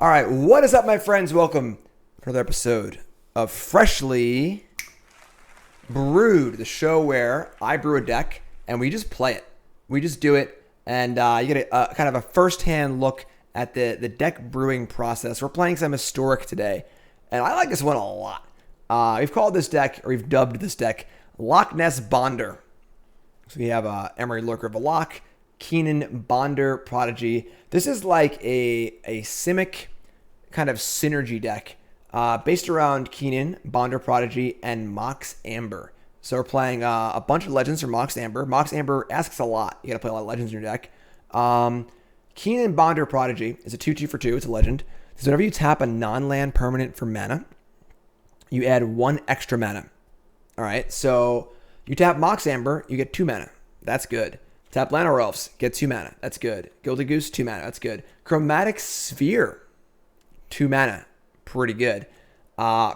All right, what is up, my friends? Welcome to another episode of Freshly Brewed, the show where I brew a deck and we just play it. We just do it, and you get a kind of a first-hand look at the deck brewing process. We're playing some historic today, and I like this one a lot. We've called this deck, or we've dubbed this deck, Loch Ness Bonder. So we have Emry, Lurker of the Loch, Kinnan, Bonder, Prodigy. This is like a Simic kind of synergy deck based around Kinnan, Bonder, Prodigy, and Mox Amber. So we're playing a bunch of legends from Mox Amber. Mox Amber asks a lot. You got to play a lot of legends in your deck. Kinnan, Bonder, Prodigy is a 2/2 for 2. It's a legend. So whenever you tap a non-land permanent for mana, you add 1 extra mana. All right, so you tap Mox Amber, you get 2 mana. That's good. Tap Llanowar Elves, get 2 mana. That's good. Gilded Goose, 2 mana. That's good. Chromatic Sphere, 2 mana. Pretty good.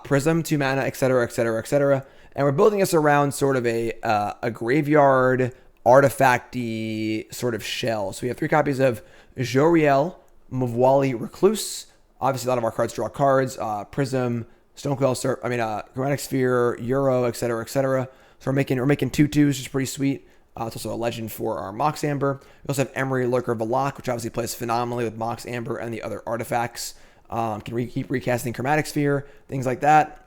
Prism, 2 mana, etc., etc., etc. And we're building this around sort of a graveyard, artifact-y sort of shell. So we have 3 copies of Jolrael, Mwonvuli, Recluse. Obviously, a lot of our cards draw cards. Prism, Chromatic Sphere, Euro, etc., etc. So we're making 2/2s, which is pretty sweet. It's also a legend for our Mox Amber. We also have Emry, Lurker of the Loch, which obviously plays phenomenally with Mox Amber and the other artifacts. Keep recasting Chromatic Sphere, things like that.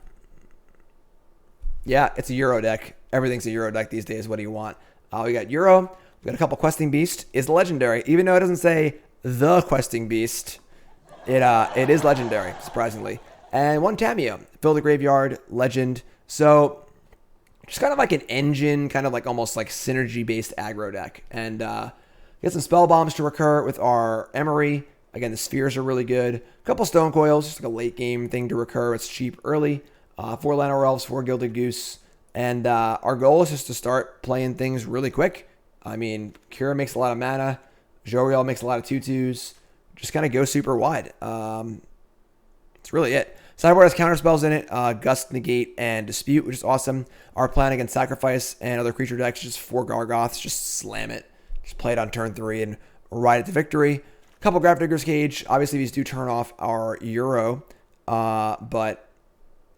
Yeah, it's a Euro deck. Everything's a Euro deck these days. What do you want? We got Euro. We got a couple Questing Beast. It's legendary. Even though it doesn't say the Questing Beast, it is legendary, surprisingly. And 1 Tamiyo. Fill the Graveyard, legend. So just kind of like an engine, kind of like almost like synergy-based aggro deck. And get some spell bombs to recur with our Emry. Again, the spheres are really good. A couple Stone Coils, just like a late game thing to recur. It's cheap early. 4 Llanowar Elves, 4 Gilded Goose. And our goal is just to start playing things really quick. I mean, Kira makes a lot of mana. Jolrael makes a lot of 2/2s. Just kind of go super wide. That's really it. Sideboard has counter spells in it, Gust, Negate, and Dispute, which is awesome. Our plan against Sacrifice and other creature decks, just 4 Gargoths, just slam it. Just play it on turn 3 and ride it to victory. Couple Gravedigger's Cage. Obviously, these do turn off our Euro, but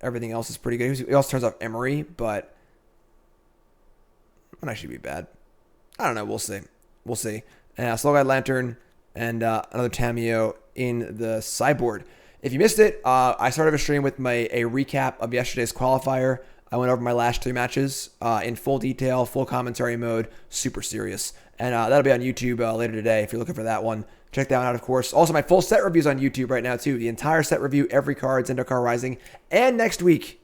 everything else is pretty good. It also turns off Emry, but it might actually be bad. I don't know. We'll see. We'll see. Slow Guide Lantern and another Tamiyo in the sideboard. If you missed it, I started a stream with a recap of yesterday's qualifier. I went over my last 3 matches in full detail, full commentary mode, super serious. And that'll be on YouTube later today if you're looking for that one. Check that one out, of course. Also, my full set reviews on YouTube right now, too. The entire set review, every card, Zendikar Rising. And next week,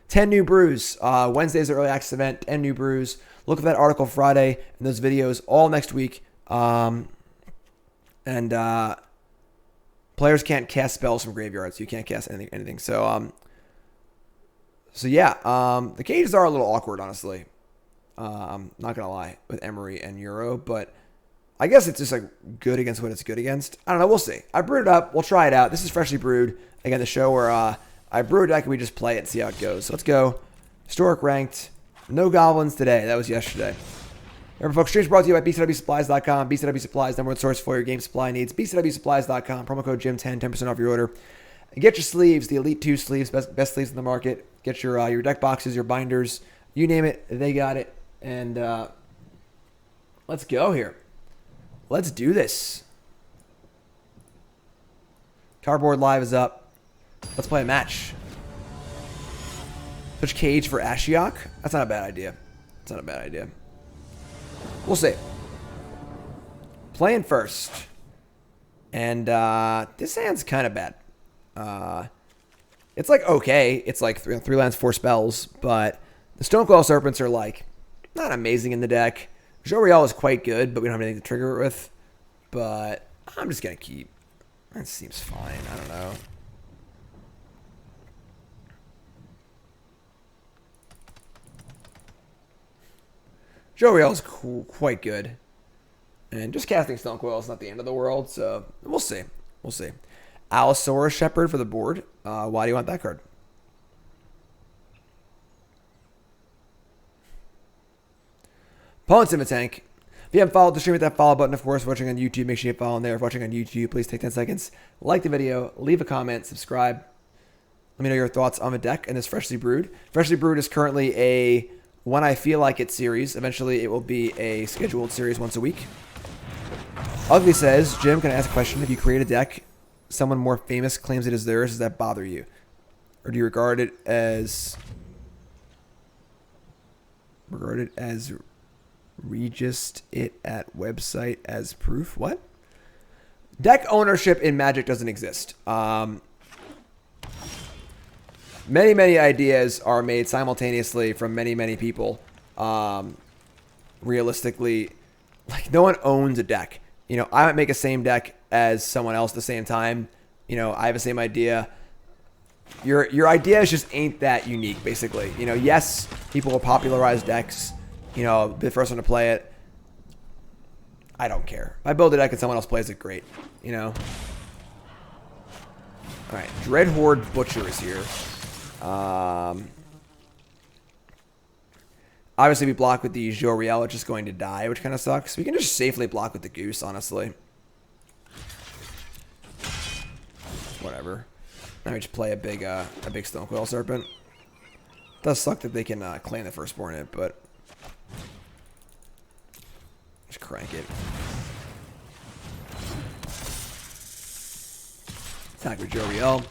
10 new brews. Wednesday's the early access event, 10 new brews. Look for that article Friday and those videos all next week. Players can't cast spells from graveyards. You can't cast anything. So yeah, the cages are a little awkward, honestly. I'm not going to lie with Emry and Euro, but I guess it's just like good against what it's good against. I don't know. We'll see. I brewed it up. We'll try it out. This is Freshly Brewed. Again, the show where I brew a deck and we just play it and see how it goes. So let's go. Historic ranked. No goblins today. That was yesterday. Remember, folks, streams brought to you by bcwsupplies.com. BCW Supplies, number 1 source for your game supply needs. bcwsupplies.com. Promo code Jim10, 10% off your order. And get your sleeves, the Elite 2 sleeves, best sleeves in the market. Get your deck boxes, your binders. You name it, they got it. And let's go here. Let's do this. Cardboard Live is up. Let's play a match. Switch Cage for Ashiok? That's not a bad idea. That's not a bad idea. We'll see. Playing first. And this hand's kind of bad. It's like okay. It's like 3 lands, 4 spells. But the Stonecoil Serpents are like not amazing in the deck. Jolrael is quite good, but we don't have anything to trigger it with. But I'm just going to keep. That seems fine. I don't know. Jolrael is quite good. And just casting Stonecoil is not the end of the world, so we'll see. We'll see. Allosaurus Shepherd for the board. Why do you want that card? Opponent's in the tank. If you haven't followed the stream, hit that follow button. Of course, watching on YouTube, make sure you follow there. If watching on YouTube, please take 10 seconds, like the video, leave a comment, subscribe. Let me know your thoughts on the deck and this Freshly Brewed. Freshly Brewed is currently a When I Feel Like It series. Eventually, it will be a scheduled series once a week. Ugly says, Jim, can I ask a question? If you create a deck, someone more famous claims it is theirs, does that bother you? Or do you regard it as regist it at website as proof? What? Deck ownership in Magic doesn't exist. Many ideas are made simultaneously from many people. Realistically, like, no one owns a deck. You know, I might make a same deck as someone else at the same time. You know, I have the same idea. Your ideas just ain't that unique, basically. You know, yes, people will popularize decks. You know, be the first one to play it. I don't care. If I build a deck and someone else plays it, great. You know? Alright, Dread Horde Butcher is here. Obviously, we block with the Jolrael, which is going to die, which kind of sucks. We can just safely block with the Goose, honestly. Whatever. Let me just play a big Stonecoil Serpent. It does suck that they can claim the firstborn it, but just crank it. Attack with Jolrael.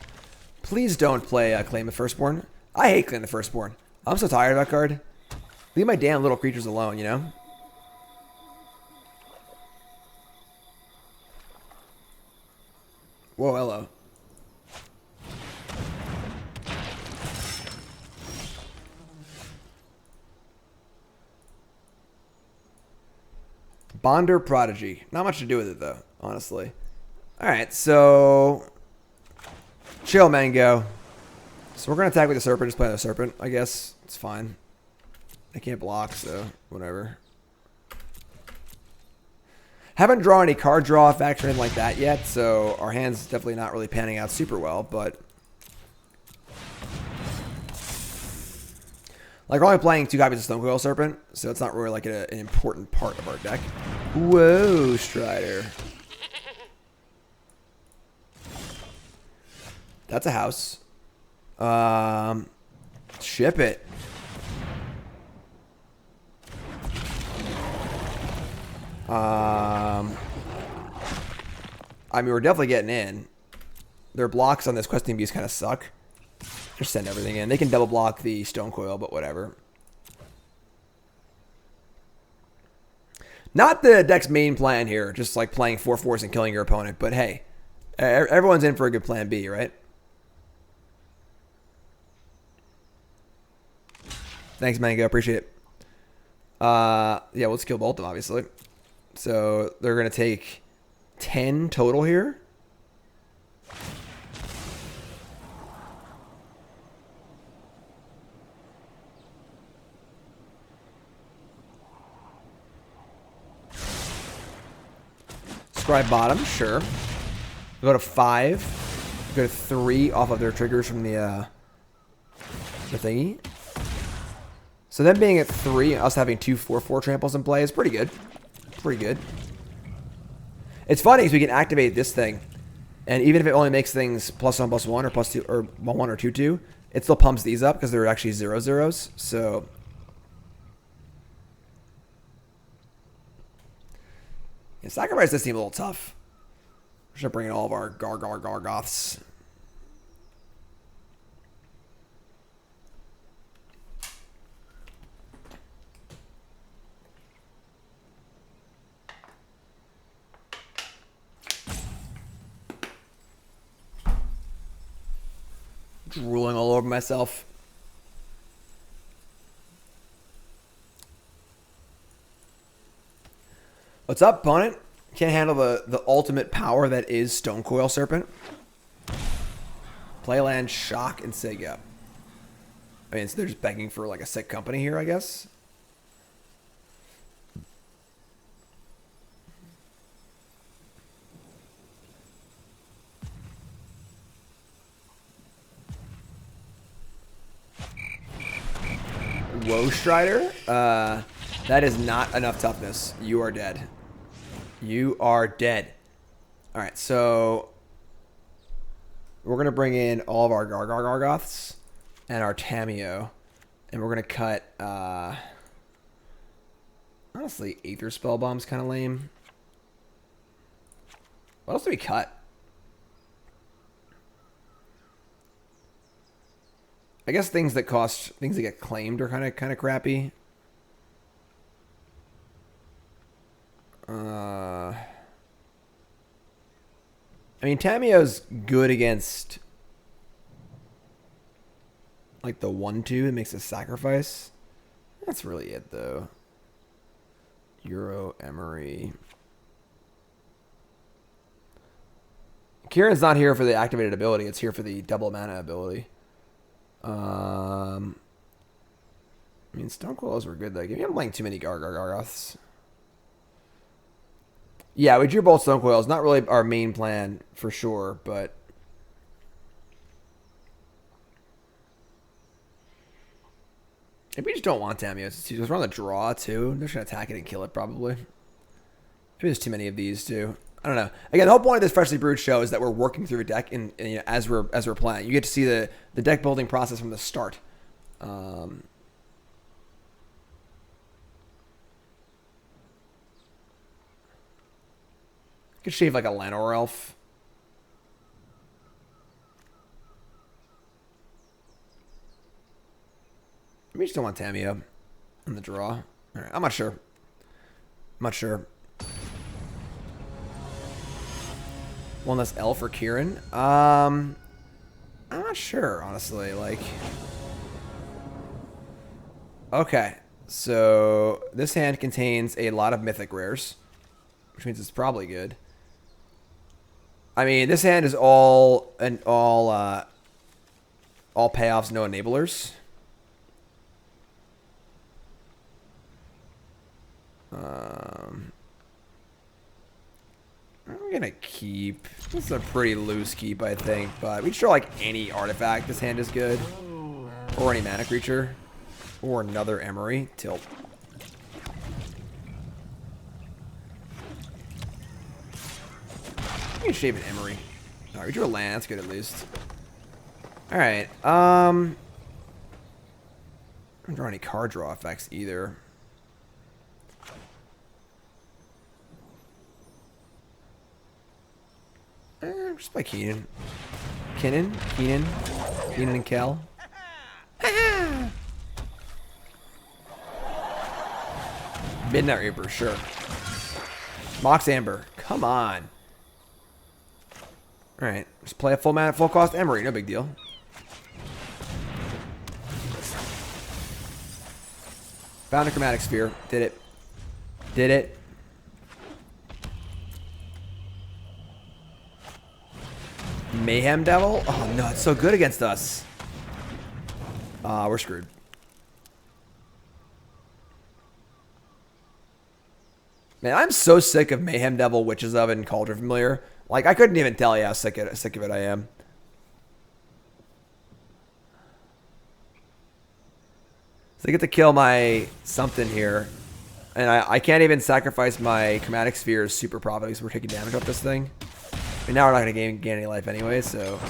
Please don't play Claim the Firstborn. I hate Claim the Firstborn. I'm so tired of that card. Leave my damn little creatures alone, you know? Whoa, hello. Bonder Prodigy. Not much to do with it, though, honestly. Alright, so chill, Mango. So we're going to attack with the Serpent. Just play the Serpent, I guess. It's fine. I can't block, so whatever. Haven't drawn any card draw effects or anything like that yet, so our hand's definitely not really panning out super well, but like, we're only playing 2 copies of Stonecoil Serpent, so it's not really like an important part of our deck. Whoa, Strider. That's a house. Ship it. I mean, we're definitely getting in. Their blocks on this Questing Beast kind of suck. Just send everything in. They can double block the Stonecoil, but whatever. Not the deck's main plan here, just like playing 4/4s and killing your opponent. But hey, everyone's in for a good plan B, right? Thanks, Mango. Appreciate it. Yeah, let's kill both of them, obviously. So they're going to take 10 total here. Scribe bottom, sure. We'll go to 5. We'll go to 3 off of their triggers from the thingy. So them being at 3, us having 2 4/4 tramples in play is pretty good. Pretty good. It's funny because we can activate this thing, and even if it only makes things +1/+1 or +2 or 1/1 or 2/2, it still pumps these up because they're actually 0/0s. So yeah, sacrifice this seems a little tough. We should bring in all of our Gargoths. Drooling all over myself. What's up, opponent? Can't handle the ultimate power that is Stonecoil Serpent. Play land, shock, and sig up. I mean, so they're just begging for like a sick company here, I guess. Whoa, Strider. That is not enough toughness. You are dead. You are dead. All right, so we're going to bring in all of our Gargoths and our Tamiyo, and we're going to cut, honestly, Aether Spellbomb's kind of lame. What else do we cut? I guess things that get claimed are kind of crappy. I mean, Tamiyo's good against like the 1/2 that makes a sacrifice. That's really it, though. Emry. Kieran's not here for the activated ability. It's here for the double mana ability. I mean, Stonecoils were good, though. Maybe I'm playing too many Gargoths. Yeah, we drew both Stonecoils. Not really our main plan, for sure, but... maybe we just don't want Tamiyo. We're on the draw, too. They're just going to attack it and kill it, probably. Maybe there's too many of these, too. I don't know. Again, the whole point of this Freshly Brewed show is that we're working through a deck and you know, as we're playing. You get to see the deck building process from the start. Could shave like a Llanowar Elf. We just don't want Tamiyo in the draw. All right, I'm not sure. One less L for Kieran. I'm not sure, honestly. Like, okay, so this hand contains a lot of mythic rares, which means it's probably good. I mean, this hand is all payoffs, no enablers. I'm gonna keep. This is a pretty loose keep, I think, but we draw like any artifact. This hand is good, or any mana creature, or another Emry. Tilt. We can shave an Emry. All right, we drew a land. That's good at least. All right. I don't draw any card draw effects either. Just by Kinnan and Kel. Midnight Reaper, sure. Mox Amber, come on. All right, just play a full cost Emry, no big deal. Found a Chromatic Sphere, did it. Mayhem Devil? Oh no, it's so good against us. We're screwed. Man, I'm so sick of Mayhem Devil, Witch's Oven, and Cauldron Familiar. Like, I couldn't even tell you how sick of it I am. So I get to kill my something here. And I can't even sacrifice my Chromatic Sphere's super profit because we're taking damage off this thing. And now we're not going to gain any life anyway, so...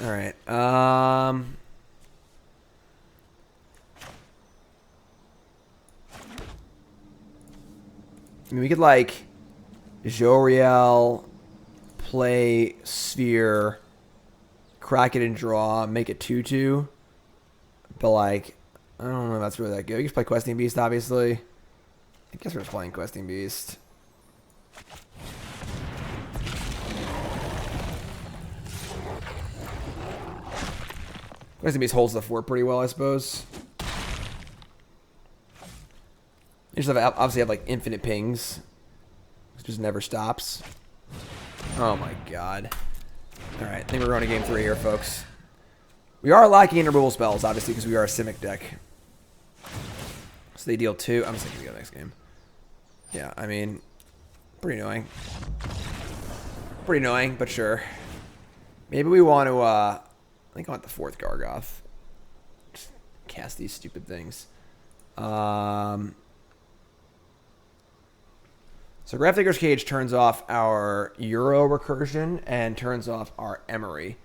Alright, I mean, we could, like, Jolrael... play Sphere, crack it and draw, make it 2/2. But like, I don't know if that's really that good. You can play Questing Beast, obviously. I guess we're just playing Questing Beast. Questing Beast holds the fort pretty well, I suppose. You just obviously have like infinite pings. It just never stops. Oh my god. Alright, I think we're going to game 3 here, folks. We are lacking in removal spells, obviously, because we are a Simic deck. So they deal 2. I'm just thinking the next game. Yeah, I mean, pretty annoying. Pretty annoying, but sure. Maybe we want to, I think I want the 4th Gargoth. Just cast these stupid things. So Grafdigger's Cage turns off our Euro recursion and turns off our Emry.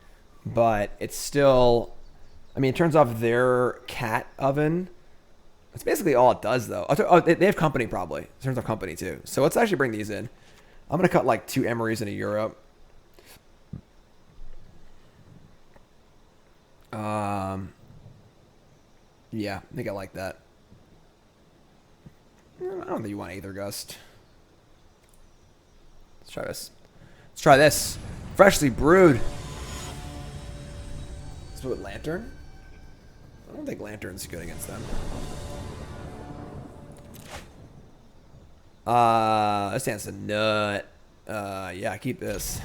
But it's still, I mean, it turns off their cat oven. That's basically all it does, though. Oh, they have company, probably. It turns off company, too. So let's actually bring these in. I'm going to cut like 2 Emrys and a Euro. Yeah, I think I like that. I don't think you want Aether Gust. Let's try this. Let's try this. Freshly brewed. Let's do it Lantern. I don't think Lantern's good against them. This stands a nut. Yeah, keep this.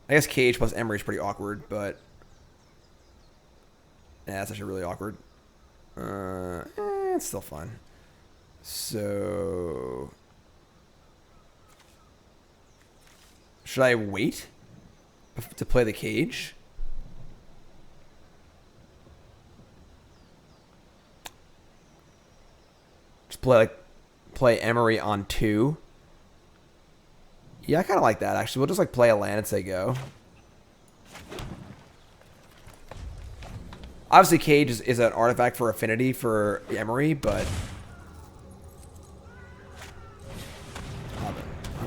I guess Cage plus Emry is pretty awkward, but yeah, that's actually really awkward. It's still fun. So should I wait to play the Cage? Just play Emry on 2. Yeah, I kind of like that, actually. We'll just like play a land and say go. Obviously, Cage is an artifact for affinity for Emry, but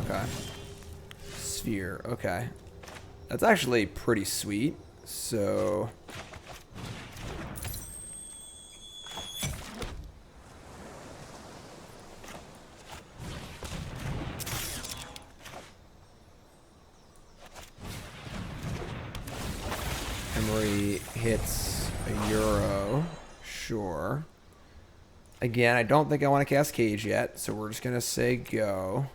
okay. Sphere, okay. That's actually pretty sweet. So Emry hits a Euro. Sure. Again, I don't think I want to cast Cage yet, so we're just going to say go.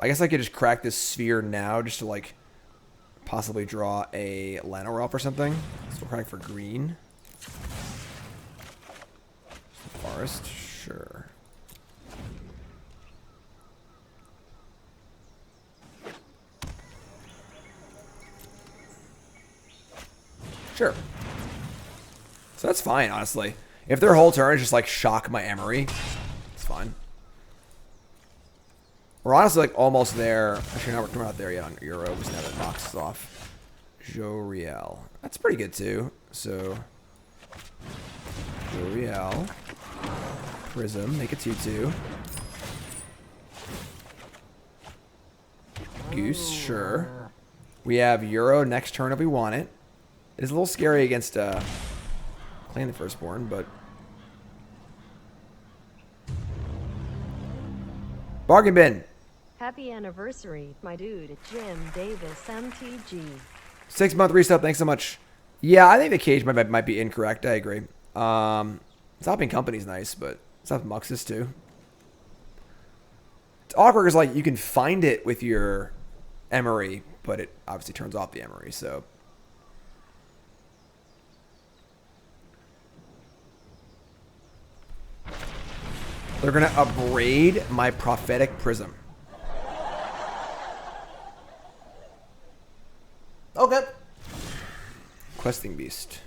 I guess I could just crack this Sphere now just to, like, possibly draw a Llanowar Elf or something. So we'll crack for green. Forest, sure. Sure. So that's fine, honestly. If their whole turn is just like shock my Emry, it's fine. We're honestly like almost there. Actually, no, we're not there yet on Euro. Just now that Mox is off. Jolrael. That's pretty good too. So Jolrael. Prism. Make it 2/2. Goose. Sure. We have Euro next turn if we want it. It is a little scary against Claim the Firstborn, but bargain bin. Happy anniversary, my dude, Jim Davis, MTG. 6-month reset. Thanks so much. Yeah, I think the Cage might be incorrect. I agree. Stopping Company's nice, but stop Muxus too. It's awkward because like you can find it with your Emry, but it obviously turns off the Emry, so. They're going to upgrade my Prophetic Prism. Okay. Questing Beast.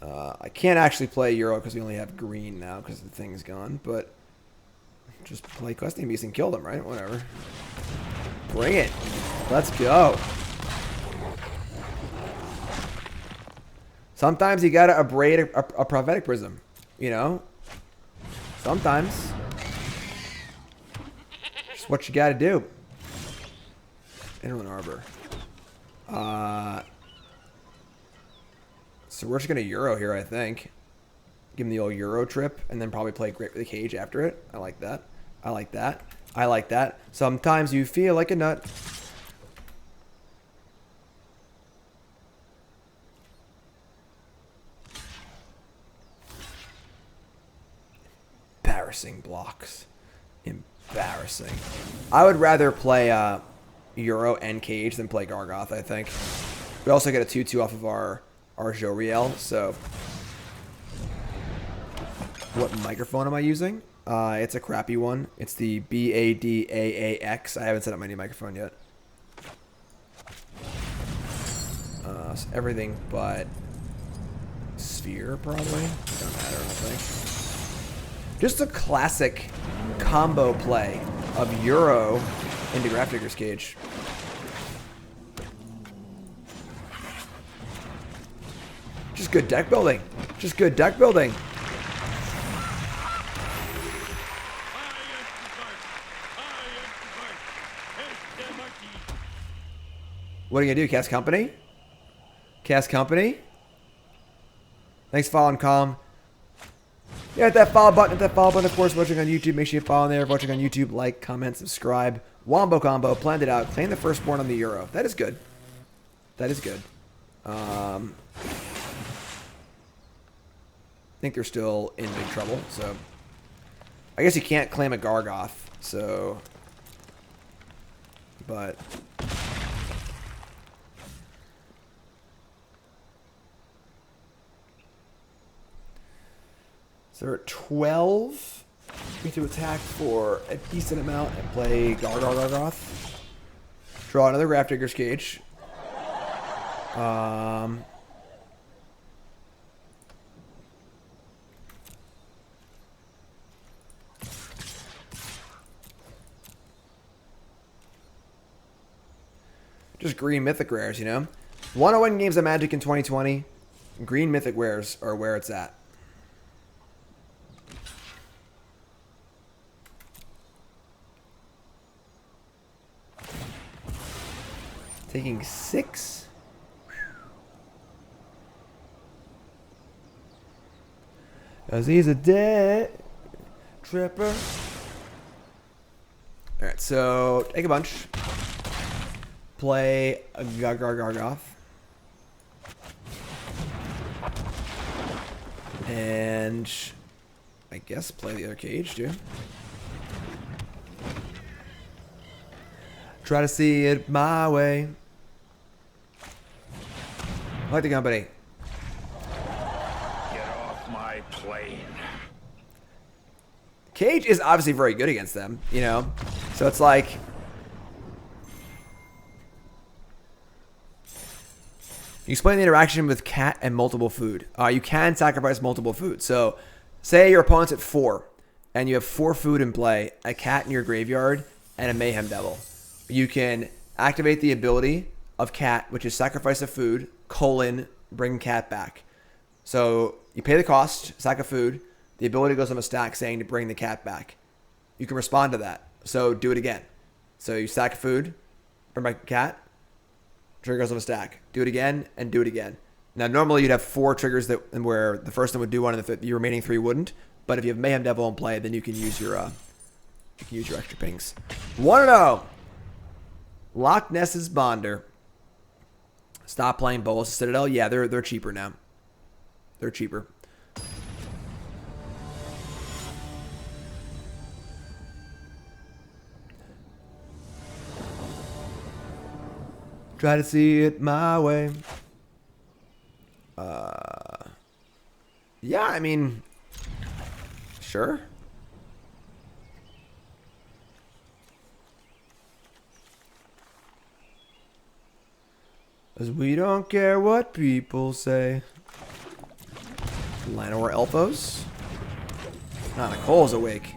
I can't actually play Euro because we only have green now because the thing's gone, but just play Questing Beast and kill them, right? Whatever. Bring it. Let's go. Sometimes you got to upgrade a Prophetic Prism, you know? Sometimes. Just what you gotta do. Hinterland Harbor. So we're just gonna Euro here, I think. Give him the old Euro trip, and then probably play Great for the Cage after it. I like that. I like that. I like that. Sometimes you feel like a nut. Embarrassing blocks. Embarrassing. I would rather play Euro and Cage than play Gargoth, I think. We also get a 2/2 off of our Jolrael, so What microphone am I using? It's a crappy one. It's the BADAAX. I haven't set up my new microphone yet. So everything but Sphere, probably. Don't matter, I don't think. Just a classic combo play of Euro into Grafdigger's Cage. Just good deck building. Just good deck building. What are you gonna do? Cast Company? Cast Company? Thanks for following, Calm. Yeah, hit that follow button, of course, watching on YouTube. Make sure you follow there. Watching on YouTube, like, comment, subscribe. Wombo Combo, planned it out. Claim the firstborn on the Euro. That is good. That is good. I think they're still in big trouble, so. I guess you can't claim a Gargoth, so. But. So they're at 12. We have to attack for a decent amount and play Gargoth. Draw another Grafdigger's Cage. Just green mythic rares, you know? 101 games of Magic in 2020. Green mythic rares are where it's at. Taking 6. Cause he's a dead tripper. Alright, so take a bunch. Play a Gargoth. And I guess play the other cage too. Try to see it my way. I like the company. Get off my plane. Cage is obviously very good against them, you know? So it's like... You explain the interaction with cat and multiple food. You can sacrifice multiple food. So say your opponent's at 4, and you have 4 food in play, a cat in your graveyard, and a Mayhem Devil. You can activate the ability of cat, which is sacrifice a food, bring cat back. So you pay the cost, sack a food. The ability goes on a stack saying to bring the cat back. You can respond to that. So do it again. So you sack a food, bring back a cat, trigger goes on a stack. Do it again and do it again. Now normally you'd have 4 triggers where the first one would do one and the remaining 3 wouldn't. But if you have Mayhem Devil in play, then you can use your extra pings. 1-0. Loch Ness's Bonder. Stop playing Bolas Citadel. Yeah, they're cheaper now. They're cheaper. Try to see it my way. Yeah, I mean, sure. Cause we don't care what people say. Llanowar Elves. Nicole's awake.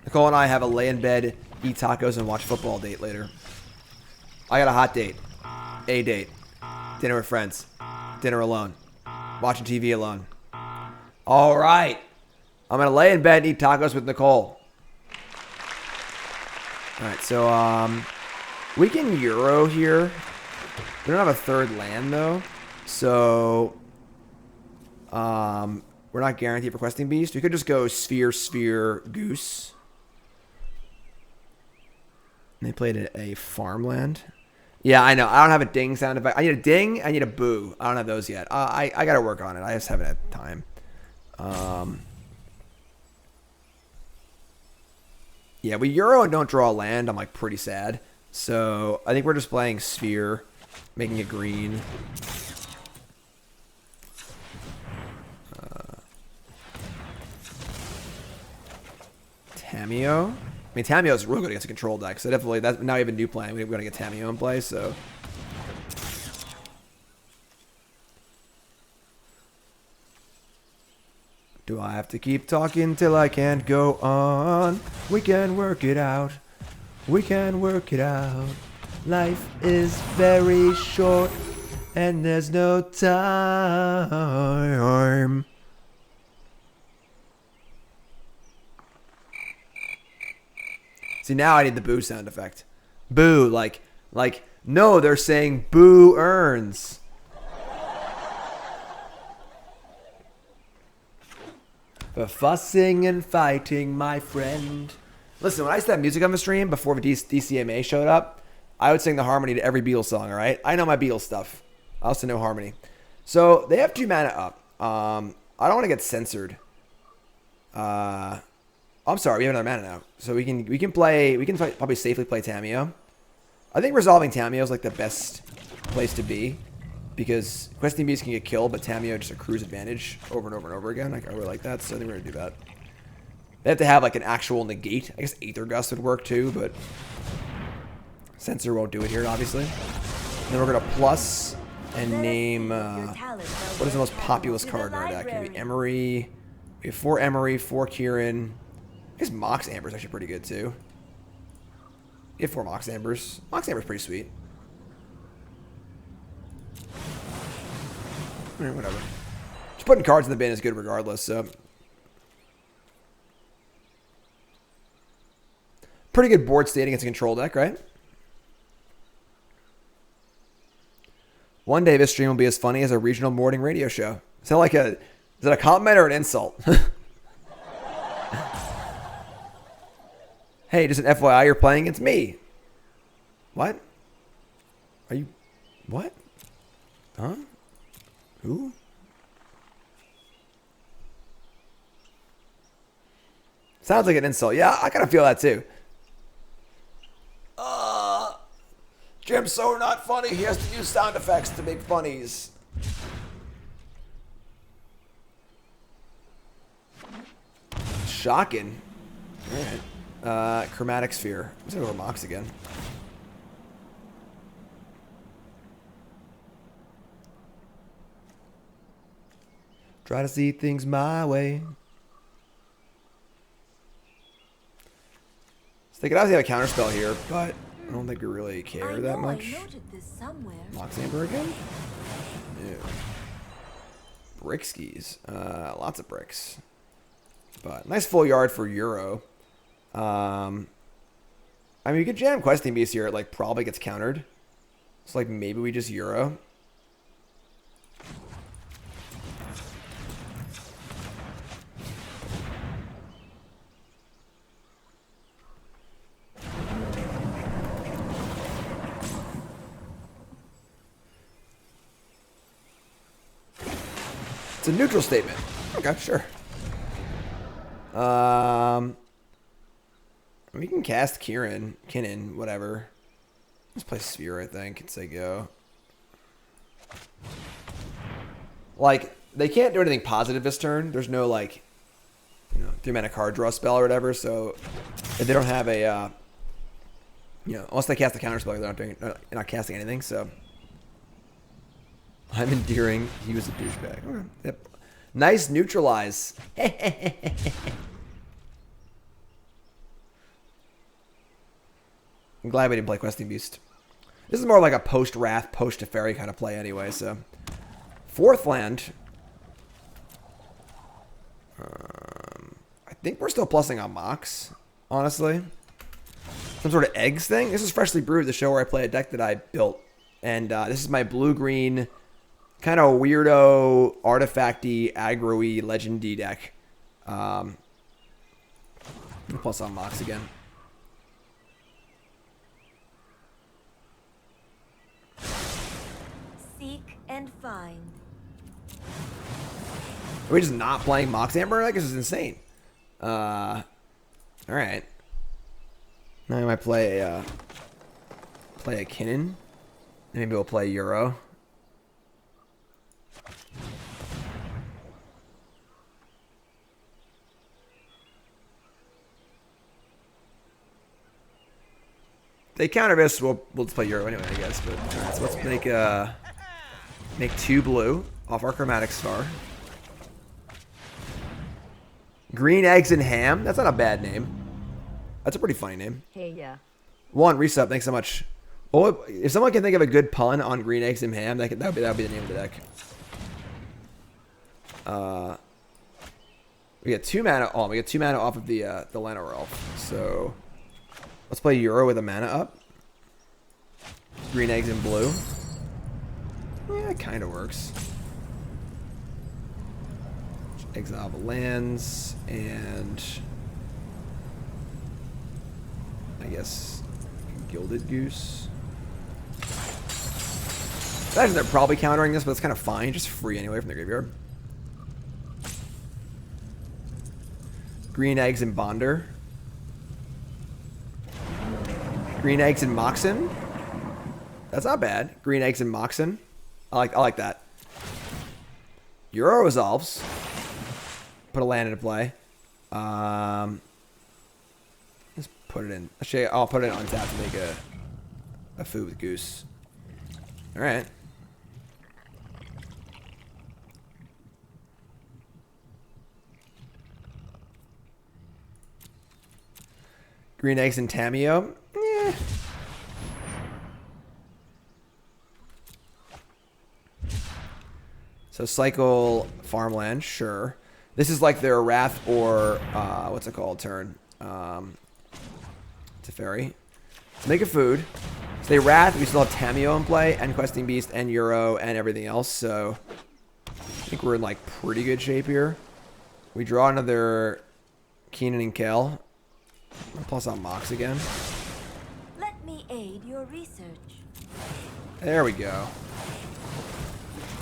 Nicole and I have a lay in bed, eat tacos, and watch football date later. I got a hot date. A date. Dinner with friends. Dinner alone. Watching TV alone. All right. I'm going to lay in bed and eat tacos with Nicole. All right, so we can Euro here. We don't have a third land, though. So we're not guaranteed requesting beast. We could just go Sphere, Sphere, Goose. And they played a farmland. Yeah, I know. I don't have a ding sound effect. I need a ding. I need a boo. I don't have those yet. I got to work on it. I just haven't had time. Yeah, we Euro and don't draw a land. I'm like pretty sad. So I think we're just playing Sphere, making it green. Tameo. I mean, Tameo is real good against a control deck, so definitely now we have a new plan. We're gonna get Tameo in play, so. Do I have to keep talking till I can't go on? We can work it out. We can work it out. Life is very short, and there's no time. See, now I need the boo sound effect. Boo, like, no, they're saying boo earns. For fussing and fighting, my friend. Listen, when I used to have music on the stream before the DCMA showed up, I would sing the harmony to every Beatles song, all right? I know my Beatles stuff. I also know harmony. So, they have 2 mana up. I don't want to get censored. I'm sorry, we have another mana now. So we can probably safely play Tameo. I think resolving Tameo is like the best place to be. Because Questing Beast can get killed, but Tameo just accrues advantage over and over and over again. I really like that, so I think we're going to do that. They have to have like an actual negate. I guess Aether Gust would work too, but Censor won't do it here, obviously. And then we're going to plus and name... what is the most populous card in our deck? Maybe Emry. We have 4 Emry, 4 Kinnan. I guess Mox Amber is actually pretty good too. We have 4 Mox Ambers. Mox Amber's pretty sweet. Whatever. Just putting cards in the bin is good regardless, so. Pretty good board state against a control deck, right? One day this stream will be as funny as a regional morning radio show. Is that a compliment or an insult? Hey, just an FYI, you're playing against me. What? Are you... What? Huh? Who? Sounds like an insult. Yeah, I kind of feel that too. Jim's so not funny. He has to use sound effects to make funnies. Shocking. All right. Chromatic Sphere. Let's go over Mox again. Try to see things my way. So they could obviously have a counterspell here, but I don't think we really care that much. Mox Amber again? Ew. Brick skis. Lots of bricks. But nice full yard for Euro. I mean, you could jam Questing Beast here. It like probably gets countered. So like maybe we just Euro. It's a neutral statement. Okay, sure. We can cast Kinnan, whatever. Let's play Sphere, I think, and say go. Like, they can't do anything positive this turn. There's no, like, 3-mana card draw spell or whatever, so if they don't have a, unless they cast a counter spell, they're not casting anything, so. I'm endearing. He was a douchebag. Okay. Yep. Nice neutralize. I'm glad we didn't play Questing Beast. This is more like a post-Wrath, post-Teferi kind of play anyway, so. 4th land. I think we're still plussing on Mox, honestly. Some sort of eggs thing. This is Freshly Brewed, the show where I play a deck that I built. And this is my blue-green, kind of weirdo, artifacty, aggro-y, legendy deck. Plus on Mox again. Seek and find. Are we just not playing Mox Amber? Like, this is insane. Alright. Now I might play a Kinnan. Maybe we'll play Euro. they counter this, we'll just play Euro anyway, I guess. But alright, so let's make 2 blue off our Chromatic Sphere. Green Eggs and Ham. That's not a bad name. That's a pretty funny name. Hey, yeah. 1 resub. Thanks so much. Well, if someone can think of a good pun on Green Eggs and Ham, that would be the name of the deck. We get 2 mana. Oh, we get 2 mana off of the Llanowar Elf. So let's play Euro with a mana up. Green Eggs and blue. Yeah, it kind of works. Exile the lands and I guess Gilded Goose. Imagine they're probably countering this, but it's kind of fine. Just free anyway from the graveyard. Green Eggs and Bonder. Green Eggs and Moxen. That's not bad. Green Eggs and Moxen. I like that. Euro resolves. Put a land into play. Let's put it in. Actually, I'll put it on tap to make a food with Goose. All right. Green Eggs and Tamio. Yeah. So cycle farmland, sure. This is like their Wrath or what's it called turn? Teferi. Let's make a food. So they Wrath, we still have Tamio in play, and Questing Beast, and Euro, and everything else. So I think we're in like pretty good shape here. We draw another Kinnan and Kel. Plus on Mox again. Let me aid your research. There we go.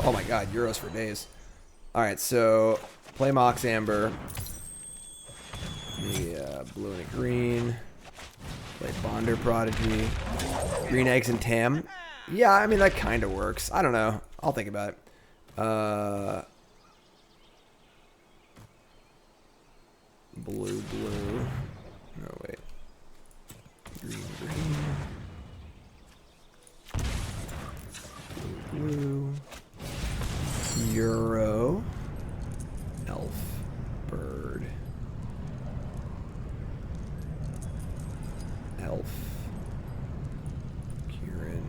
Oh my god, Euros for days. Alright, so play Mox Amber. The blue and a green. Play Bonder Prodigy. Green Eggs and Tam. Yeah, I mean that kind of works. I don't know. I'll think about it. Blue. No, wait. Green. Blue. Euro. Elf. Bird. Elf. Kieran.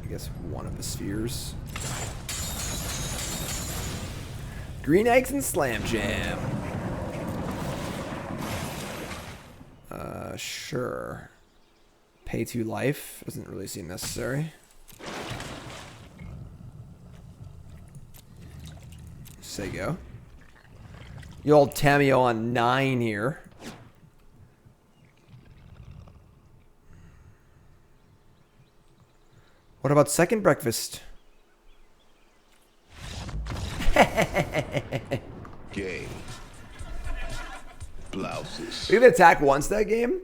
I guess one of the spheres. Green Eggs and Slam Jam. Sure. Pay 2 life. Doesn't really seem necessary. Say go. The old Tamio on 9 here. What about second breakfast? Gay. Blouses. We've attacked once that game.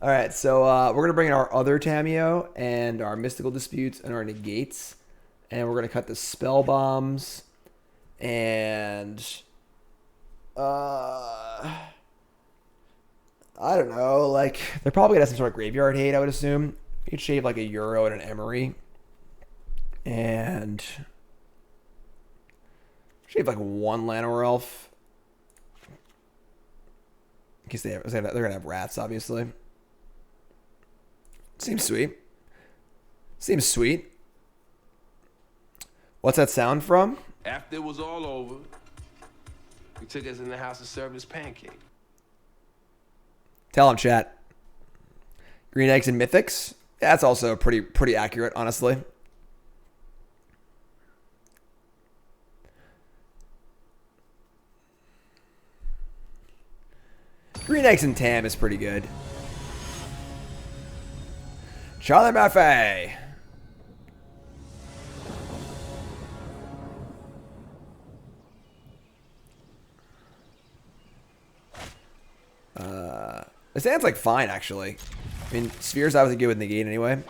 All right, so we're going to bring in our other Tamio and our Mystical Disputes and our Negates. And we're going to cut the Spell Bombs. And I don't know. Like, they're probably going to have some sort of graveyard hate, I would assume. You could shave like a Euro and an Emry. And shave like 1 Llanowar Elf. In case they're gonna have Wraths, obviously. Seems sweet. Seems sweet. What's that sound from? After it was all over, he took us in the house to serve us pancake. Tell him, chat. Green Eggs and Mythics. Yeah, that's also pretty accurate, honestly. Green Eggs and Tam is pretty good. Charlie Murphy. This hand's like fine, actually. I mean, Sphere's obviously good with Negate anyway.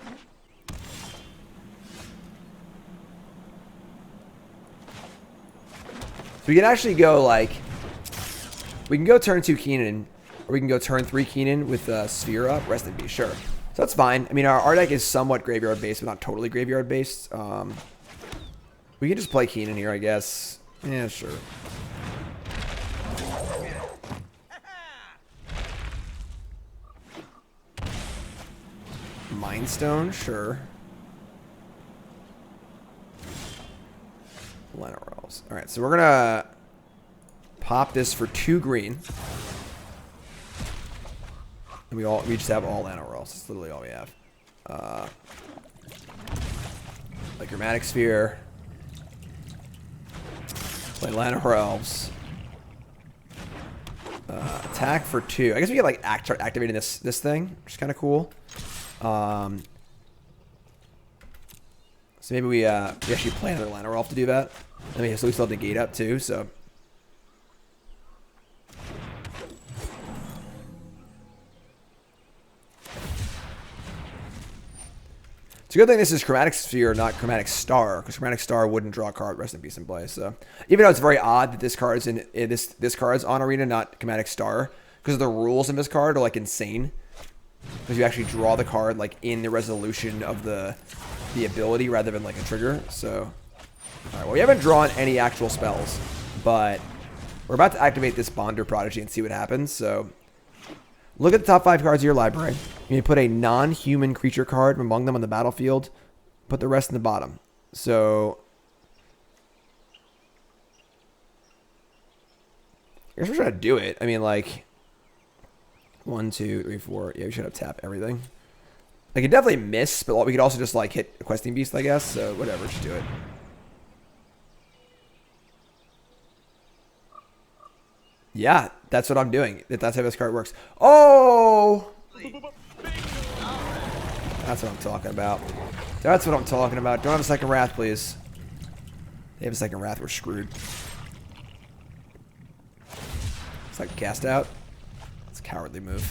we can actually go like, we can go turn 2 Kinnan, or we can go turn 3 Kinnan with Sphere up, rest in peace, sure. So that's fine. I mean, our deck is somewhat graveyard based, but not totally graveyard based. We can just play Kinnan here, I guess. Yeah, sure. Mindstone, sure. Llanowar Elves. Alright, so we're gonna pop this for 2 green. And we just have all Llanowar Elves. That's literally all we have. Like Chromatic Sphere. Play Llanowar Elves. Attack for 2. I guess we get like start activating this thing, which is kind of cool. So maybe we actually play another Llanowar Elf to do that. I mean, so we still have the gate up too. So it's a good thing this is Chromatic Sphere, not Chromatic Star, because Chromatic Star wouldn't draw a card. Rest in peace in play. So even though it's very odd that this card's in this card's on Arena, not Chromatic Star, because the rules in this card are like insane. Because you actually draw the card like in the resolution of the ability rather than like a trigger. So, all right. Well, we haven't drawn any actual spells, but we're about to activate this Bonder Prodigy and see what happens. So, look at the top 5 cards of your library. You put a non-human creature card among them on the battlefield. Put the rest in the bottom. So, I guess we're trying to do it. I mean, like. 1, 2, 3, 4. Yeah, we should have tap everything. I could definitely miss, but we could also just like hit a questing beast, I guess. So whatever, just do it. Yeah, that's what I'm doing. That's how this card works. Oh! That's what I'm talking about. That's what I'm talking about. Don't have a second Wrath, please. They have a second Wrath, we're screwed. It's like cast out. Cowardly move.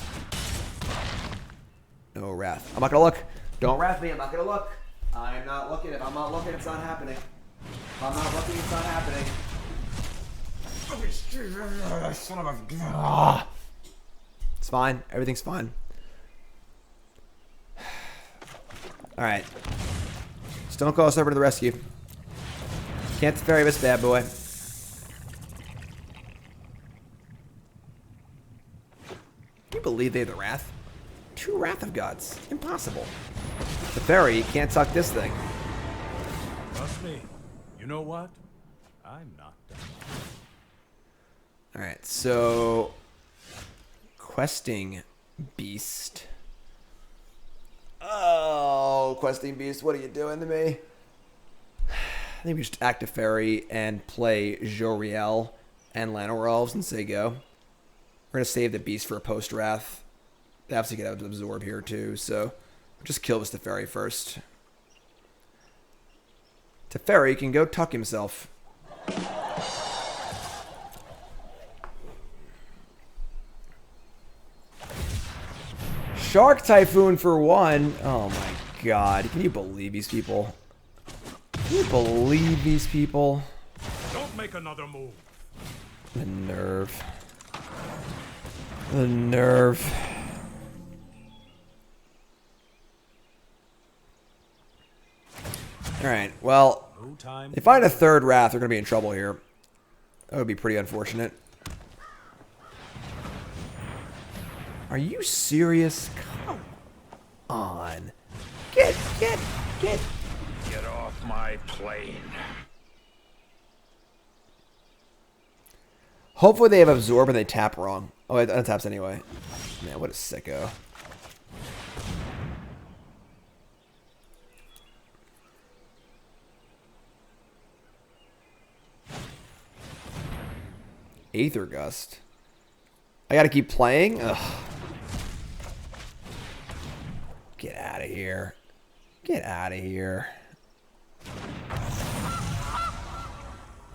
No Wrath. I'm not gonna look. Don't Wrath me. I'm not gonna look. I'm not looking. If I'm not looking, it's not happening. If I'm not looking, it's not happening. Son of a... It's fine. Everything's fine. Alright. Stone Cold Serpent to the rescue. Can't ferry this bad boy. Can you believe they have the Wrath? 2 Wrath of Gods. Impossible. The fairy can't suck this thing. Trust me. You know what? I'm not done. Alright, so... Questing Beast. Oh, Questing Beast, what are you doing to me? I think we just active fairy and play Jolrael and Llanowar Elves and say go. We're going to save the beast for a post-wrath. They obviously get out to absorb here too, so just kill this Teferi first. Teferi can go tuck himself. Shark Typhoon for 1. Oh my god. Can you believe these people? Can you believe these people? Don't make another move. The nerve. The nerve. Alright, well, if they find a 3rd Wrath, they're going to be in trouble here. That would be pretty unfortunate. Are you serious? Come on. Get. Get off my plane. Hopefully they have Absorb and they tap wrong. Oh, it untaps anyway. Man, what a sicko. Aether Gust. I gotta keep playing? Ugh. Get out of here. Get out of here.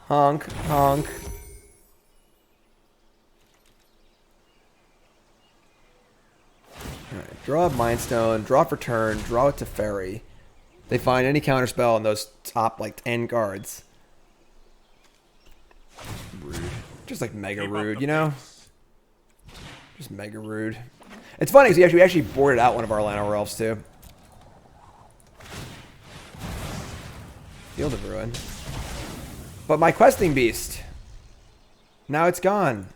Honk, honk. Alright, draw a Mind Stone, draw for turn, draw it to Fairy. They find any counterspell on those top like 10 cards. Just like mega Keep up rude, the you know? pace. Just mega rude. It's funny because we actually boarded out one of our Llanowar Elves too. Field of Ruin. But my questing beast. Now it's gone.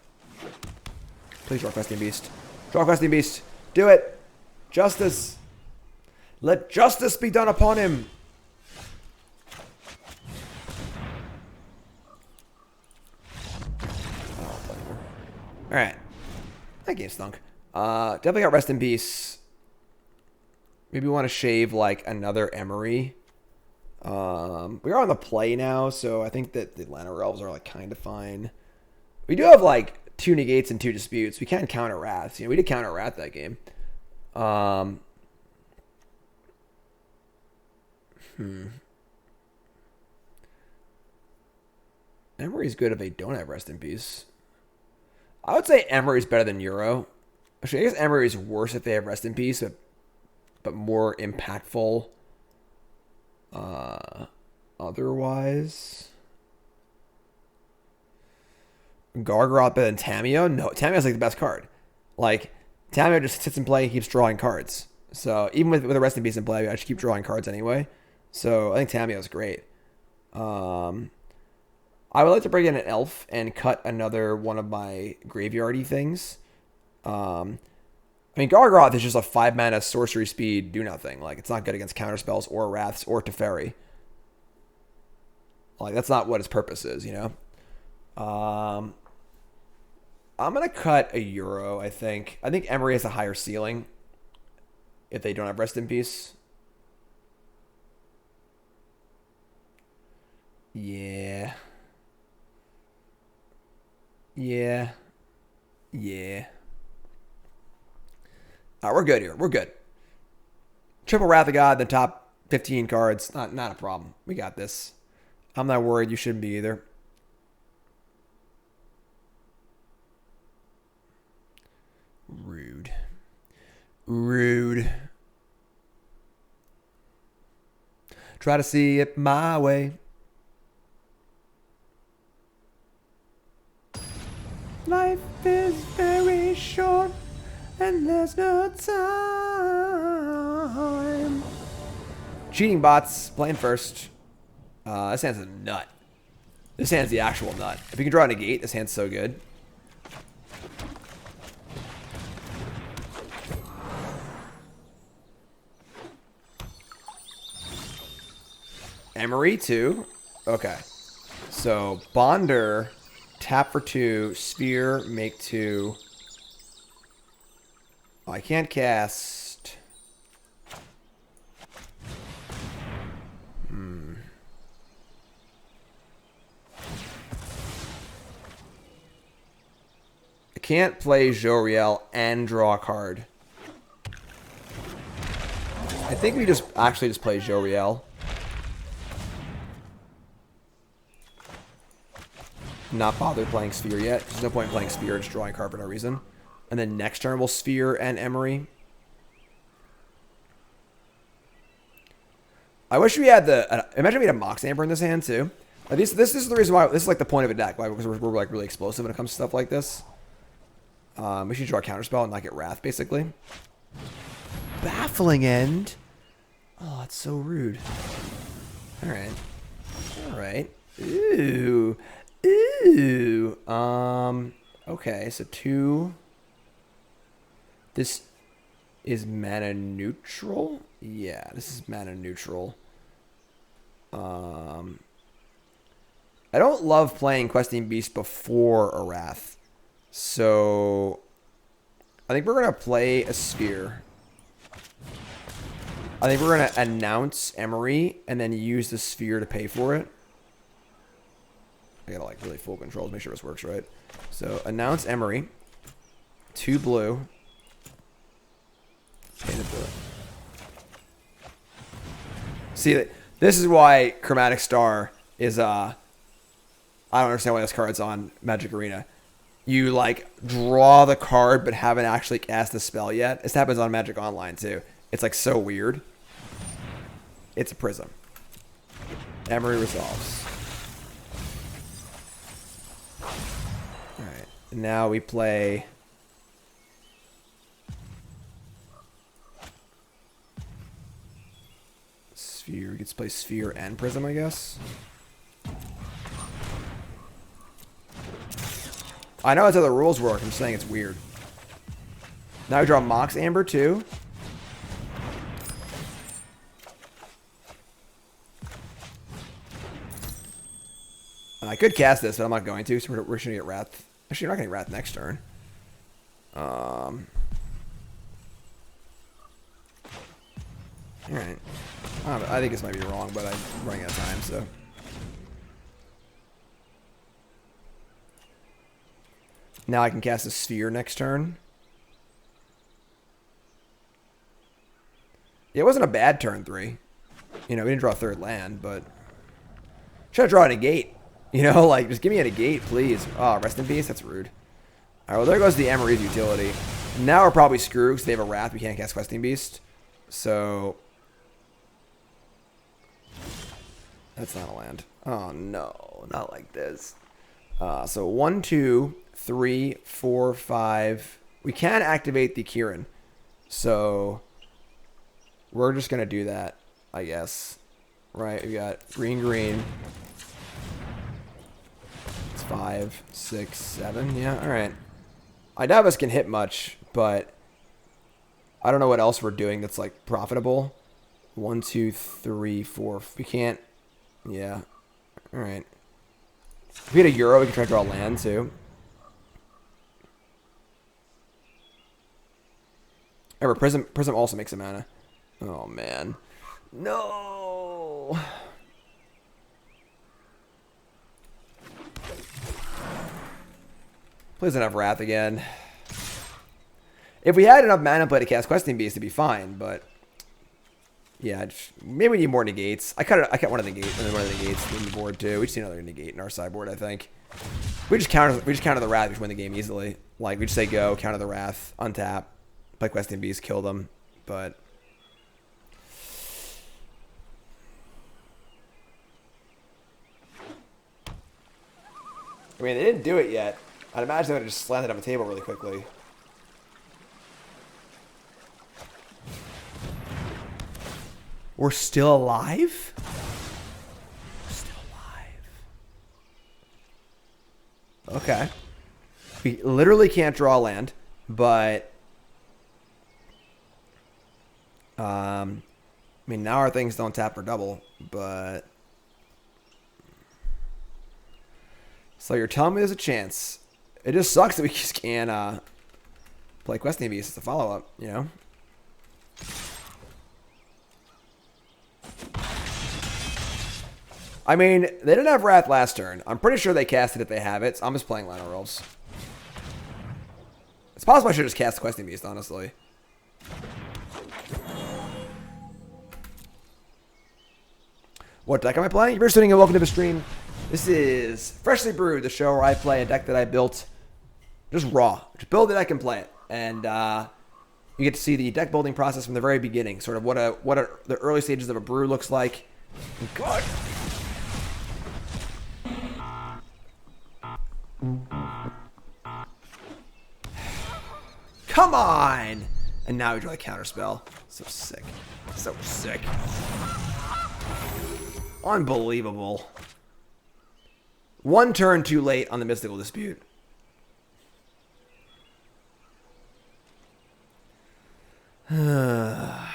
Please draw questing beast. Draw questing beast. Do it. Justice. Let justice be done upon him. Alright. That game stunk. Definitely got rest in peace. Maybe we want to shave like another Emry. We are on the play now, so I think that the Llanowar Elves are like kind of fine. We do have like 2 negates and 2 disputes. We can counter Wraths. You know, we did counter Wrath that game. Emry's good if they don't have rest in peace. I would say Emry's better than Euro. Actually, I guess Emry is worse if they have rest in peace, but more impactful. Otherwise, Gargaroth better than Tamiyo? No, Tamiyo's like the best card. Like Tamiyo just sits in play and keeps drawing cards. So even with a rest in peace in play, I should keep drawing cards anyway. So I think Tamiyo's great. I would like to bring in an elf and cut another one of my graveyardy things. I mean, Gargaroth is just a 5-mana sorcery speed, do nothing. Like, it's not good against counterspells or Wraths or Teferi. Like, that's not what its purpose is, you know? I'm going to cut a Euro, I think. I think Emry has a higher ceiling if they don't have rest in peace. Yeah. Yeah. Yeah. We're good here. We're good. Triple Wrath of God, the top 15 cards. Not a problem. We got this. I'm not worried. You shouldn't be either. Rude. Rude. Try to see it my way. Life is very short and there's no time. Cheating bots playing first. This hand's a nut. This hand's the actual nut. If you can draw a negate, this hand's so good. Emry too. Okay. So Bonder, tap for 2, Sphere, make 2. Oh, I can't cast. I can't play Jolrael and draw a card. I think we just play Jolrael. Not bother playing Sphere yet. There's no point in playing Sphere, just drawing a card for no reason. And then next turn we'll Sphere and Emry. I wish we had the... imagine we had a Mox Amber in this hand too. Like this is the reason why... This is like the point of a deck. Why? Because we're like really explosive when it comes to stuff like this. We should draw a counterspell and not get Wrath, basically. Baffling End. Oh, that's so rude. Alright. Alright. Ooh. Ooh. Okay, so 2. This is mana neutral? Yeah, this is mana neutral. I don't love playing Questing Beast before a Wrath. So I think we're going to play a Sphere. I think we're going to announce Emry and then use the Sphere to pay for it. I gotta like really full control to make sure this works right. So announce Emry. 2 blue. Pay the blue. See, this is why Chromatic Star is I don't understand why this card's on Magic Arena. You like draw the card but haven't actually cast the spell yet. This happens on Magic Online too. It's like so weird. It's a prism. Emry resolves. Now we play... Sphere. We get to play Sphere and Prism, I guess. I know that's how the rules work. I'm saying it's weird. Now we draw Mox Amber, too. I could cast this, but I'm not going to, so we're just going to get Wrath. Actually, you're not going to get Wrath next turn. Alright. I think this might be wrong, but I'm running out of time, so... Now I can cast a Sphere next turn. Yeah, it wasn't a bad turn 3. You know, we didn't draw a third land, but... Should I draw a negate? You know, like, just give me a negate, please. Oh, rest in peace? That's rude. Alright, well, there goes the Emry's utility. Now we're probably screwed because they have a Wrath. We can't cast Questing Beast. So... That's not a land. Oh, no. Not like this. So 1, 2, 3, 4, 5. We can activate the Kinnan. So we're just going to do that, I guess. Right? We got green, green. It's 5, 6, 7. Yeah, all right. I doubt us can hit much, but I don't know what else we're doing that's like profitable. 1, 2, 3, 4. We can't. Yeah. All right. If we had a Euro, we could try to draw land too. Remember, Prism also makes a mana. Oh man. No. Please don't have Wrath again. If we had enough mana play to cast Questing Beast, it'd be fine, but yeah, maybe we need more negates. I cut one of the negates in the board too. We just need another negate in our sideboard, I think. We just counter the Wrath, we just win the game easily. Like we just say go, counter the Wrath, untap, play Questing Beast, kill them. But I mean, they didn't do it yet. I'd imagine they would have just slammed it on the table really quickly. We're still alive? We're still alive. Okay. We literally can't draw land, but... I mean, now our things don't tap or double, but... So you're telling me there's a chance. It just sucks that we just can't play Questing Beast as a follow-up, you know? I mean, they didn't have Wrath last turn. I'm pretty sure they cast it if they have it. So I'm just playing Llanowar Elves. It's possible I should just cast Questing Beast, honestly. What deck am I playing? If you're tuning in, welcome to the stream. This is Freshly Brewed, the show where I play a deck that I built just raw. Just build the deck and play it. And you get to see the deck building process from the very beginning. Sort of what the early stages of a brew looks like. God. Come on! And now we draw a counter spell. So sick. So sick. Unbelievable. One turn too late on the Mystical Dispute. Yeah,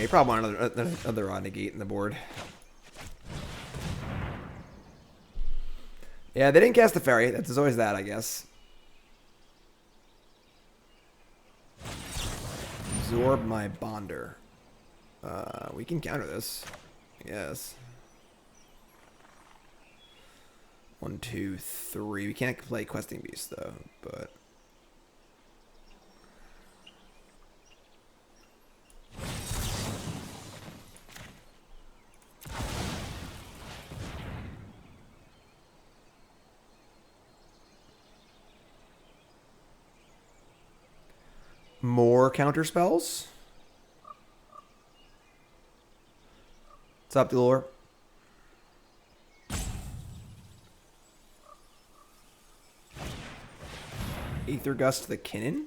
you probably want another negate in the board. Yeah, they didn't cast the fairy. There's always that, I guess. Absorb my Bonder. We can counter this. Yes. 1, 2, 3. We can't play Questing Beast though, but. More counter spells. What's up, Delore? Aether Gust to the Kinnan?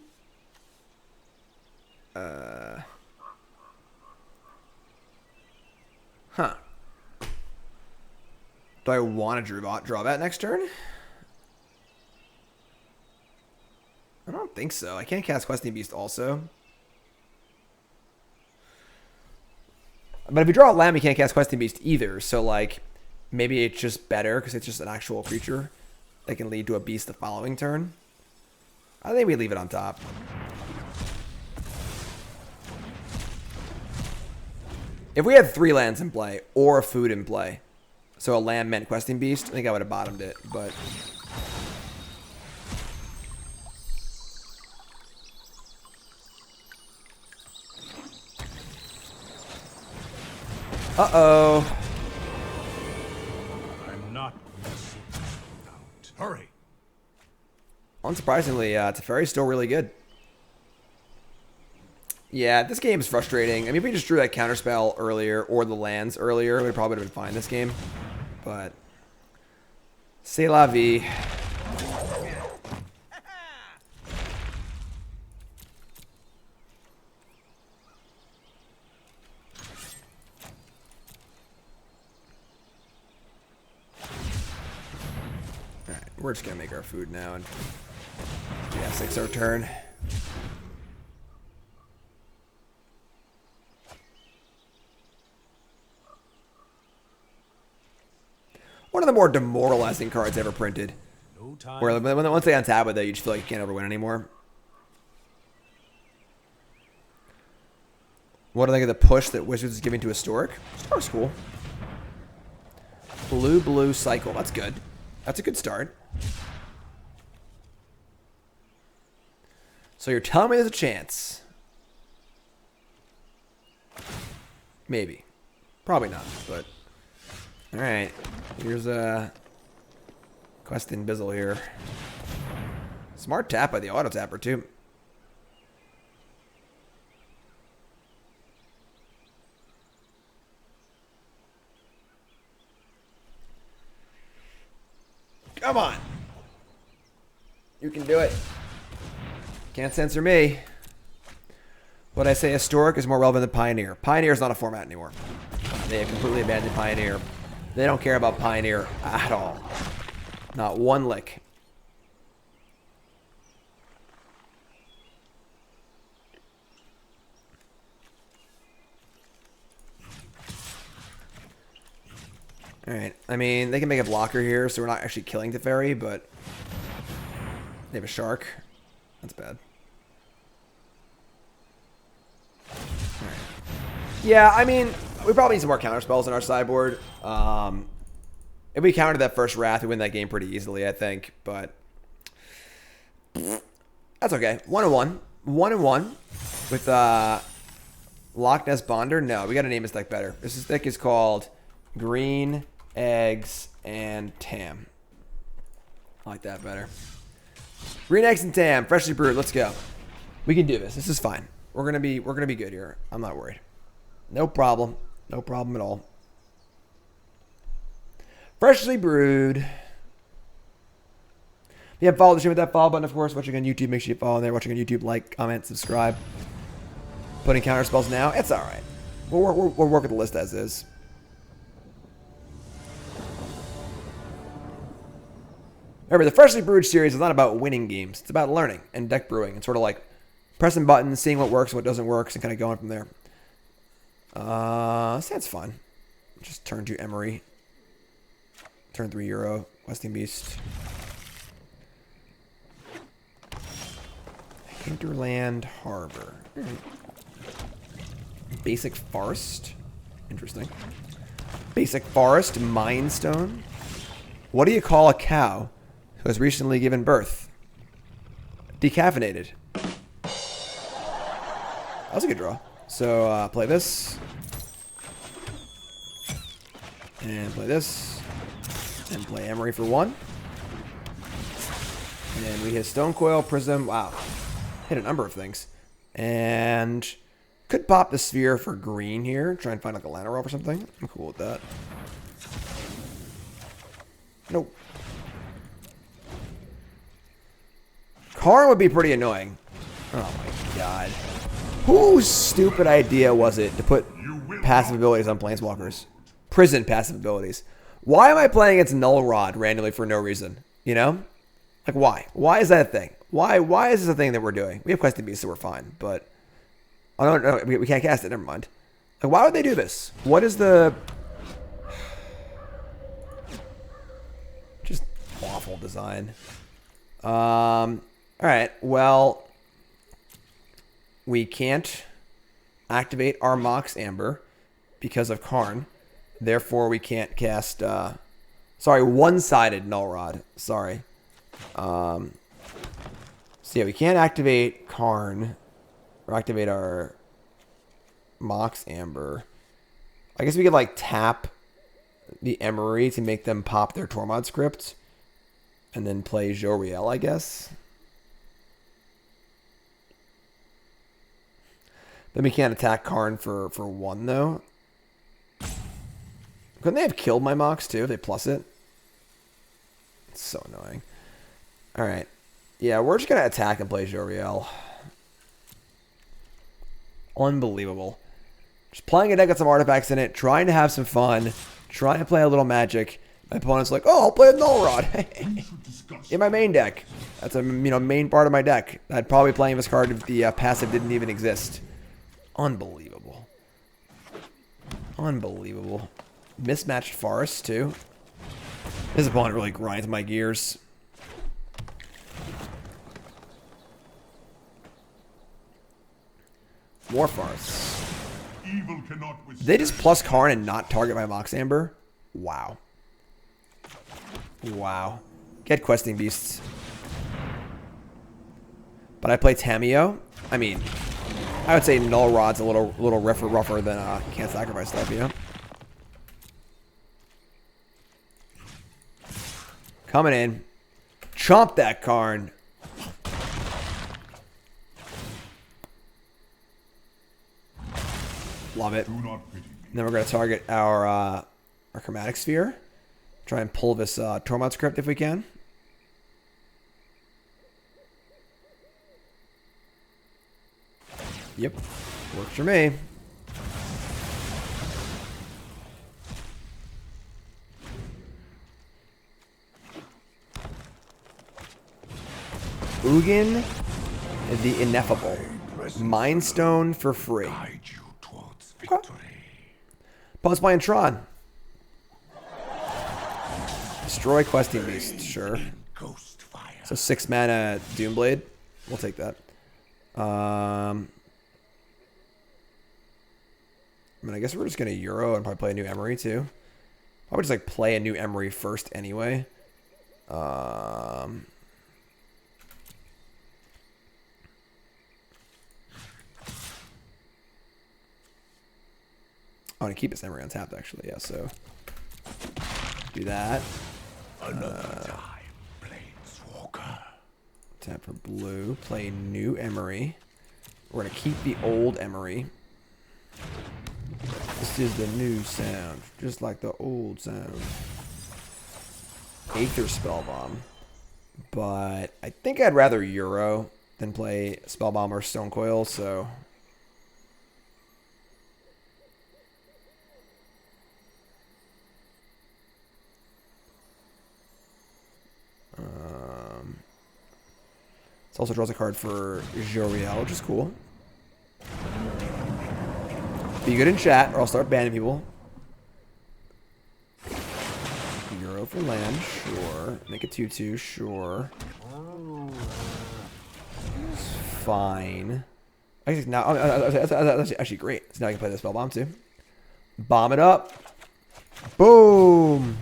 Huh. Do I want to draw that next turn? I don't think so. I can't cast Questing Beast also. But if you draw a Lamb, you can't cast Questing Beast either. So, like, maybe it's just better because it's just an actual creature that can lead to a beast the following turn. I think we leave it on top. If we had 3 lands in play or a food in play, so a land meant Questing Beast, I think I would have bottomed it, but... Uh-oh. I'm not messing out. Hurry. Unsurprisingly, Teferi's still really good. Yeah, this game is frustrating. I mean, if we just drew that counterspell earlier or the lands earlier, we probably would have been fine this game. But... c'est la vie. Alright, we're just gonna make our food now and yeah, 6 our turn. One of the more demoralizing cards ever printed. No time. Where once they untap with it, you just feel like you can't ever win anymore. What do I think of the push that Wizards is giving to Historic? Historic's cool. Blue cycle. That's good. That's a good start. So you're telling me there's a chance? Maybe. Probably not, but... Alright. Here's a... Questing Bizzle here. Smart tap by the auto tapper, too. Come on. You can do it. Can't censor me. What I say, Historic is more relevant than Pioneer. Pioneer is not a format anymore. They have completely abandoned Pioneer. They don't care about Pioneer at all. Not one lick. Alright, I mean, they can make a blocker here, so we're not actually killing Teferi, but they have a shark. That's bad. Alright. Yeah, I mean, we probably need some more counter spells in our sideboard. If we countered that first Wrath, we win that game pretty easily, I think, but that's okay. 1-1. 1-1 with Loch Ness Bonder. No, we got to name this deck better. This deck is called Green, Eggs, and Tam. I like that better. Green, Eggs, and Tam, freshly brewed. Let's go. We can do this. This is fine. We're gonna be good here. I'm not worried. No problem. No problem at all. Freshly brewed. If you haven't followed the stream with that follow button, of course. Watching on YouTube, make sure you follow there. Watching on YouTube, like, comment, subscribe. Putting counter spells now. It's all right. We'll work with the list as is. Remember, the Freshly Brewed series is not about winning games. It's about learning and deck brewing. It's sort of like pressing buttons, seeing what works and what doesn't work, and kind of going from there. That's fun. Just turn to Emry. Turn 3 Euro. Questing Beast. Hinterland Harbor. Basic Forest. Interesting. Basic Forest. Mind Stone. What do you call a cow who has recently given birth? Decaffeinated. That was a good draw. So, play this. And play this. And play Emry for 1. And we hit Stone Coil, Prism. Wow. Hit a number of things. And Could pop the sphere for green here. Try and find like a Llanowar Elf or something. I'm cool with that. Nope. Karn would be pretty annoying. Oh my god. Whose stupid idea was it to put passive abilities on Planeswalkers? Prison passive abilities. Why am I playing against Null Rod randomly for no reason? You know? Like, why? Why is that a thing? Why is this a thing that we're doing? We have Questing Beasts, so we're fine, but... I don't know. We can't cast it. Never mind. Like, why would they do this? What is the... Just awful design. Alright, well... We can't activate our Mox Amber because of Karn. Therefore, we can't cast... sorry, one-sided Null Rod. Sorry. So yeah, we can't activate Karn or activate our Mox Amber. I guess we could like tap the Emry to make them pop their Tormod script and then play Jolrael, I guess. Then we can't attack Karn for one though. Couldn't they have killed my Mox too if they plus it? It's so annoying. Alright. Yeah, we're just going to attack and play Jolrael. Unbelievable. Just playing a deck with some artifacts in it, trying to have some fun, trying to play a little Magic. My opponent's like, oh, I'll play a Null Rod. In my main deck. That's a main part of my deck. I'd probably play this card if the passive didn't even exist. Unbelievable. Unbelievable. Mismatched Forest, too. This opponent really grinds my gears. More Forests. Did they just plus Karn and not target my Mox Amber? Wow. Wow. Get Questing Beasts. But I play Tamiyo. I mean, I would say Null Rod's a little rougher than Can't Sacrifice stuff, you know? Coming in. Chomp that Karn. Love it. Then we're going to target our Chromatic Sphere. Try and pull this Tormod script if we can. Yep. Works for me. Ugin the Ineffable. Mind Stone for free. Okay. Opponent's playing Tron. Destroy Questing Beast, sure. So 6 mana Doomblade. We'll take that. I mean, I guess we're just going to Euro and probably play a new Emry too. I would just like play a new Emry first anyway. I want to keep this Emry untapped actually, yeah, so do that. Tap for blue, play new Emry. We're going to keep the old Emry. This is the new sound, just like the old sound. Aether Spellbomb. But I think I'd rather Euro than play Spellbomb or Stonecoil, so... It also draws a card for Jolrael, which is cool. Be good in chat, or I'll start banning people. Euro for land, sure. Make a 2/2, sure. It's fine. Actually, now that's actually great. So now I can play the Spellbomb too. Bomb it up. Boom.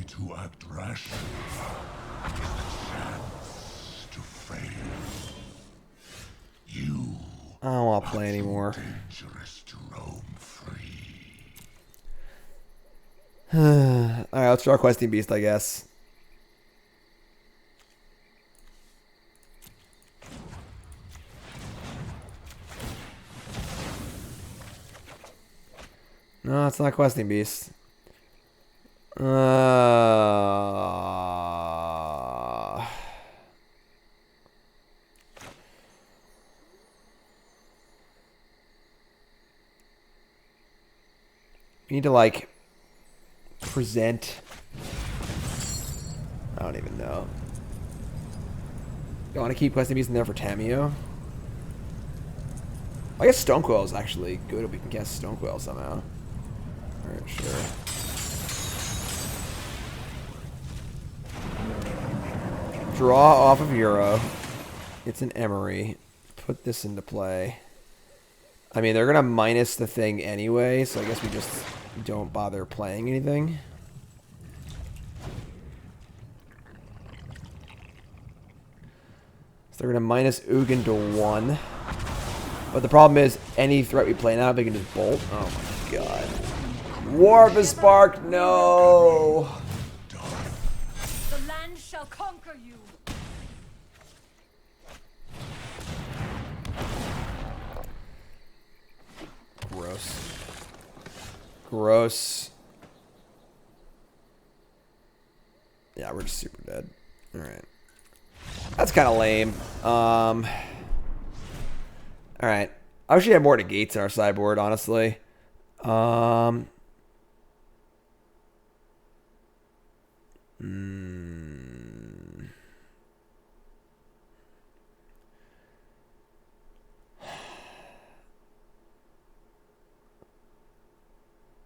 To act rash is a chance to fail. You I don't want to play anymore. dangerous to roam free. Alright, let's draw Questing Beast, I guess. No, it's not Questing Beast. We need to, like, present. I don't even know. Do I want to keep Questing Beast in there for Tamio? I guess Stonequill is actually good if we can cast Stonequill somehow. Alright, sure. Draw off of Euro. It's an Emry. Put this into play. I mean, they're going to minus the thing anyway, so I guess we just don't bother playing anything. So they're going to minus Ugin to 1. But the problem is, any threat we play now, they can just bolt. Oh my god. Warp is spark, no! The land shall conquer you. Gross. Gross. Yeah, we're just super dead. Alright. That's kind of lame. Alright. I wish we had more negates in our sideboard, honestly.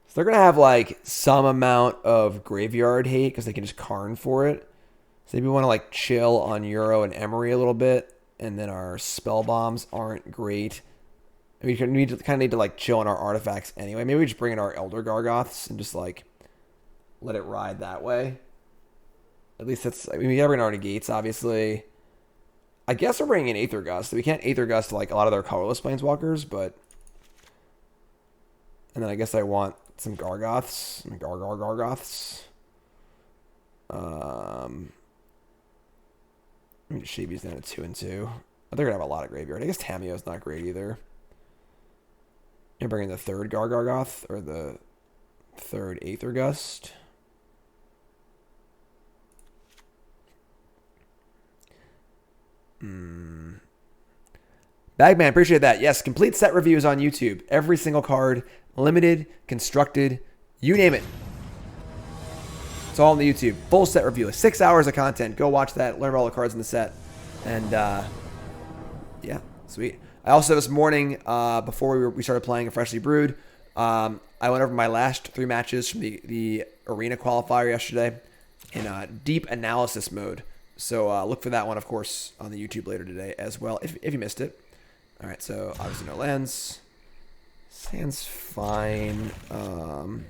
So they're going to have, like, some amount of graveyard hate because they can just Karn for it. So maybe we want to, like, chill on Euro and Emry a little bit. And then our spell bombs aren't great. We kind of need to, like, chill on our artifacts anyway. Maybe we just bring in our Elder Gargoths and just, like, let it ride that way. At least that's... I mean, we gotta bring in our negates, obviously. I guess we're bringing in Aether Gust. We can't Aether Gust, like, a lot of their colorless planeswalkers, but... And then I guess I want some Gargoths. Some Gargoths. Let me just shave these down to 2 and 2. They're gonna have a lot of graveyard. I guess Tamio's not great either. You bring in the third Gargoth or the third Aether Gust. Bagman, appreciate that. Yes, complete set reviews on YouTube. Every single card, limited, constructed, you name it. It's all on the YouTube. Full set review. 6 hours of content. Go watch that. Learn about all the cards in the set. And, yeah, sweet. I also, this morning, before we started playing a Freshly Brewed, I went over my last 3 matches from the arena qualifier yesterday in deep analysis mode. So look for that one, of course, on the YouTube later today as well, if you missed it. All right, so obviously no lands. Sand's fine. Gonna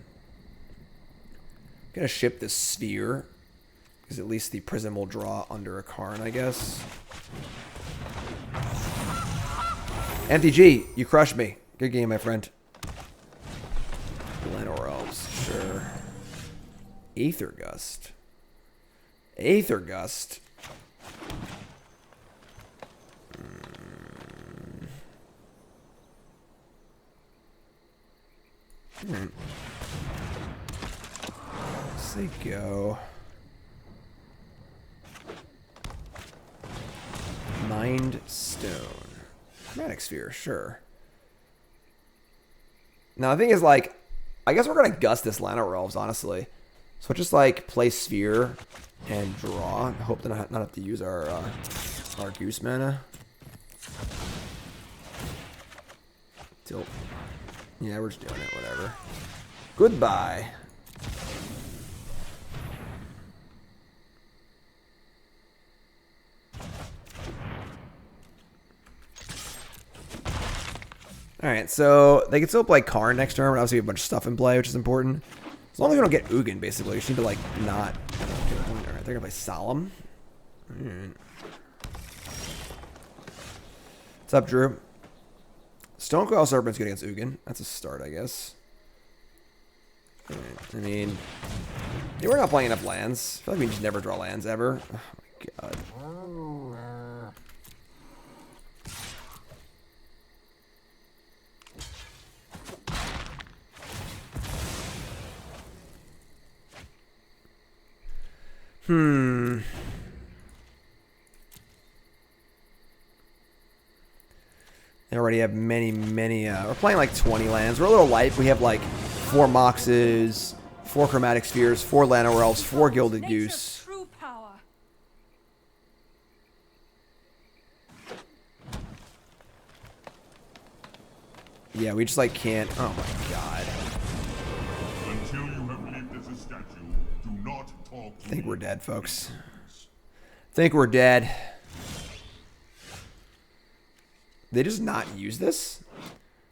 ship this Sphere, because at least the Prism will draw under a Karn, I guess. MTG, you crushed me. Good game, my friend. Llanowar Elves, sure. Aether Gust. Aether Gust. Say go. Mind Stone. Chromatic Sphere, sure. Now, the thing is, like, I guess we're going to gust this Llanowar Elves, honestly. So just, like, play Sphere and draw. I hope to not have to use our Goose mana. Tilt. Yeah, we're just doing it, whatever. Goodbye. Alright, so they can still play Karn next turn, but obviously we have a bunch of stuff in play, which is important. As long as we don't get Ugin, basically. We just need to, like, not... Alright, they're gonna play Solemn. Alright. What's up, Drew? Stonecoil Serpent's good against Ugin. That's a start, I guess. I mean, we're not playing enough lands. I feel like we just never draw lands ever. Oh my god. They already have many. We're playing like 20 lands. We're a little light. We have like 4 Moxes, 4 Chromatic Spheres, 4 Llanowar Elves, 4 Gilded Goose. True power. Yeah, we just like can't. Oh my god. Until you have lived as a statue, do not talk. I think we're dead, folks. Think we're dead. They just not use this?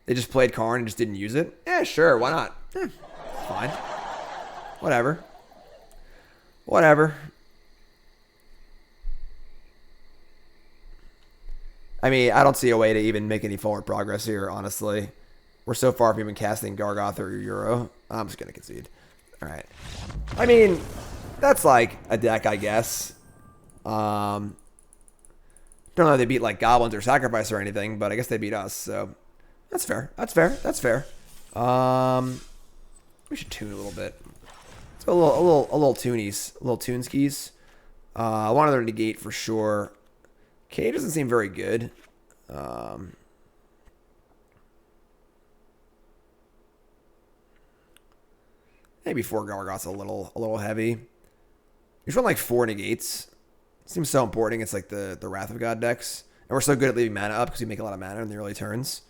They just played Karn and just didn't use it? Yeah, sure, why not? Fine. Whatever. Whatever. I mean, I don't see a way to even make any forward progress here, honestly. We're so far from even casting Gargoth or Euro. I'm just going to concede. Alright. I mean, that's like a deck, I guess. Don't know if they beat like Goblins or Sacrifice or anything, but I guess they beat us, so that's fair. That's fair. That's fair. We should tune a little bit. Let's go a little toonies, a little toonskis. One other negate for sure. K doesn't seem very good. Maybe 4 Gargoth's a little heavy. You just run like 4 negates. Seems so important. It's like the Wrath of God decks. And we're so good at leaving mana up because we make a lot of mana in the early turns.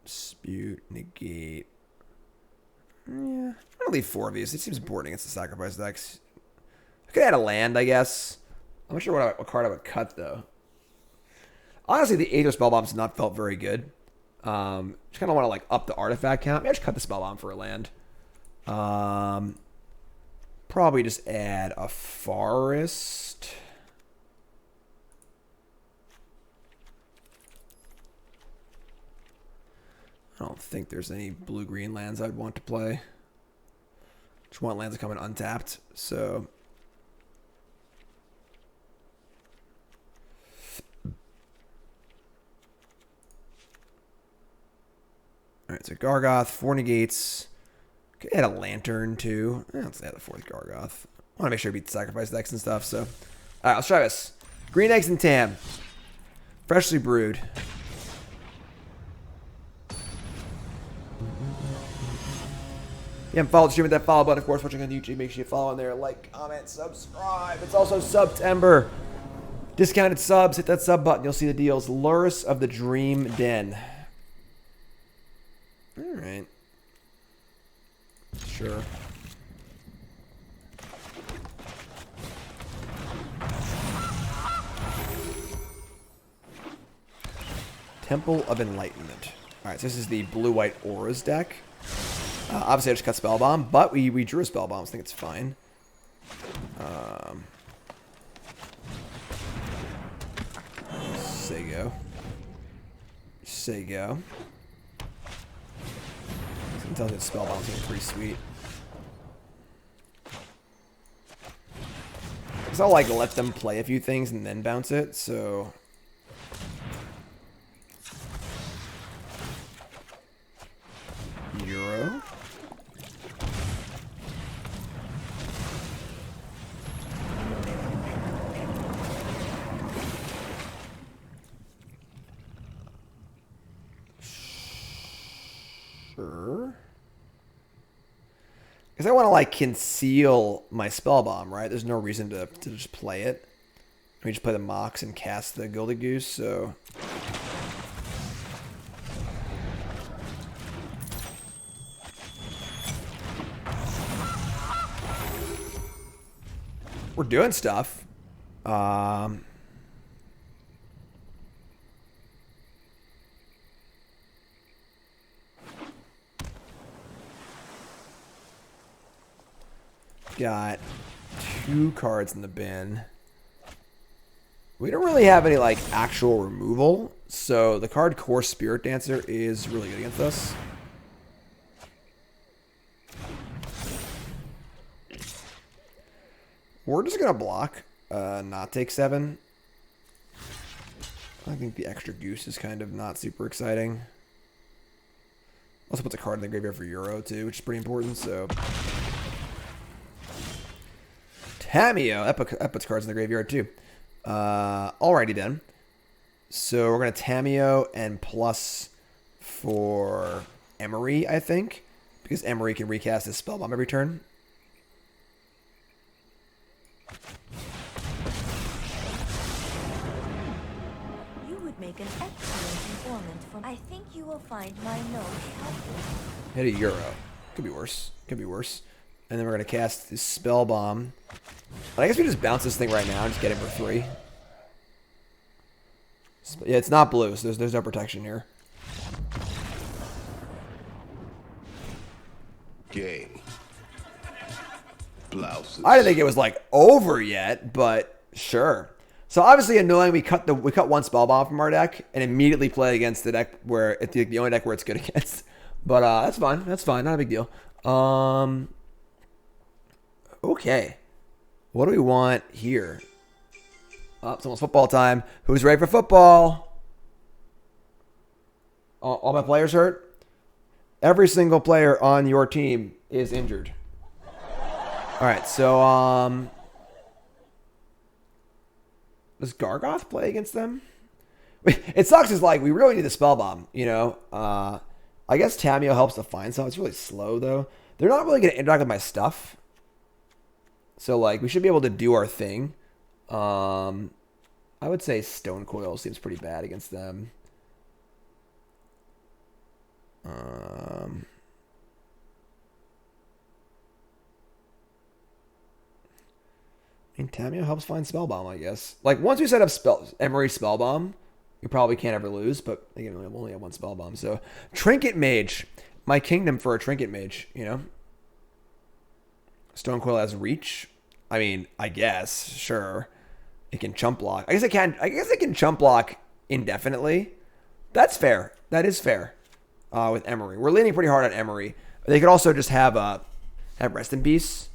Dispute, negate. Yeah. I'm gonna leave 4 of these. It seems important against the sacrifice decks. I could add a land, I guess. I'm not sure what card I would cut, though. Honestly, the Aether Spellbomb's not felt very good. Just kind of want to like up the artifact count. Maybe I should cut the Spellbomb for a land. Probably just add a Forest. I don't think there's any blue-green lands I'd want to play. Just want lands to come in untapped, so... Alright, so Gargoth, 4 negates. Could add a Lantern, too. Let's add the 4th Gargoth. I want to make sure we beat the sacrifice decks and stuff, so... Alright, let's try this. Green Eggs and Tam. Freshly Brewed. You haven't followed the stream with that follow button, of course, watching on YouTube. Make sure you follow on there, like, comment, subscribe. It's also September. Discounted subs, hit that sub button. You'll see the deals. Lurus of the Dream Den. Alright. Sure. Temple of Enlightenment. Alright, so this is the blue-white auras deck. Obviously, I just cut Spellbomb, but we drew a Spellbomb, so I think it's fine. Sego. Sego. Intelligent Spellbomb's getting pretty sweet. Because I'll like let them play a few things and then bounce it, so... Euro. Sure. Because I want to like conceal my Spellbomb, right? There's no reason to just play it. We just play the Mox and cast the Gilded Goose, so... We're doing stuff. got 2 cards in the bin. We don't really have any like actual removal, so the card Core Spirit Dancer is really good against us. We're just gonna block, not take 7. I think the extra goose is kind of not super exciting. Also puts a card in the graveyard for Euro too, which is pretty important. So Tamiyo, that puts cards in the graveyard too. Alrighty then. So we're gonna Tamiyo and plus for Emry, I think, because Emry can recast his Spellbomb every turn. You would make an excellent informant for. I think you will find my note helpful. Hit a Euro. Could be worse. Could be worse. And then we're gonna cast this Spellbomb. I guess we just bounce this thing right now and just get it for 3. Yeah, it's not blue, so there's no protection here. Game. Blouses. I didn't think it was like over yet, but sure. So obviously annoying. We cut 1 Spellbomb from our deck and immediately play against the deck where it's the only deck where it's good against. But that's fine. That's fine. Not a big deal. Okay. What do we want here? Oh, it's almost football time. Who's ready for football? All my players hurt? Every single player on your team is injured. All right, so does Gargoth play against them? It sucks. Is like we really need the Spellbomb, you know. I guess Tamiyo helps to find some. It's really slow though. They're not really going to interact with my stuff, so like we should be able to do our thing. I would say Stone Coil seems pretty bad against them. I mean, Tamiyo helps find Spellbomb, I guess. Like, once we set up Emry Spellbomb, we probably can't ever lose, but again, we only have 1 Spellbomb. So, Trinket Mage. My kingdom for a Trinket Mage, you know? Stone Coil has reach. I mean, I guess, sure. It can chump block. I guess it can chump block indefinitely. That's fair. That is fair. With Emry. We're leaning pretty hard on Emry. They could also just have Rest in Peace,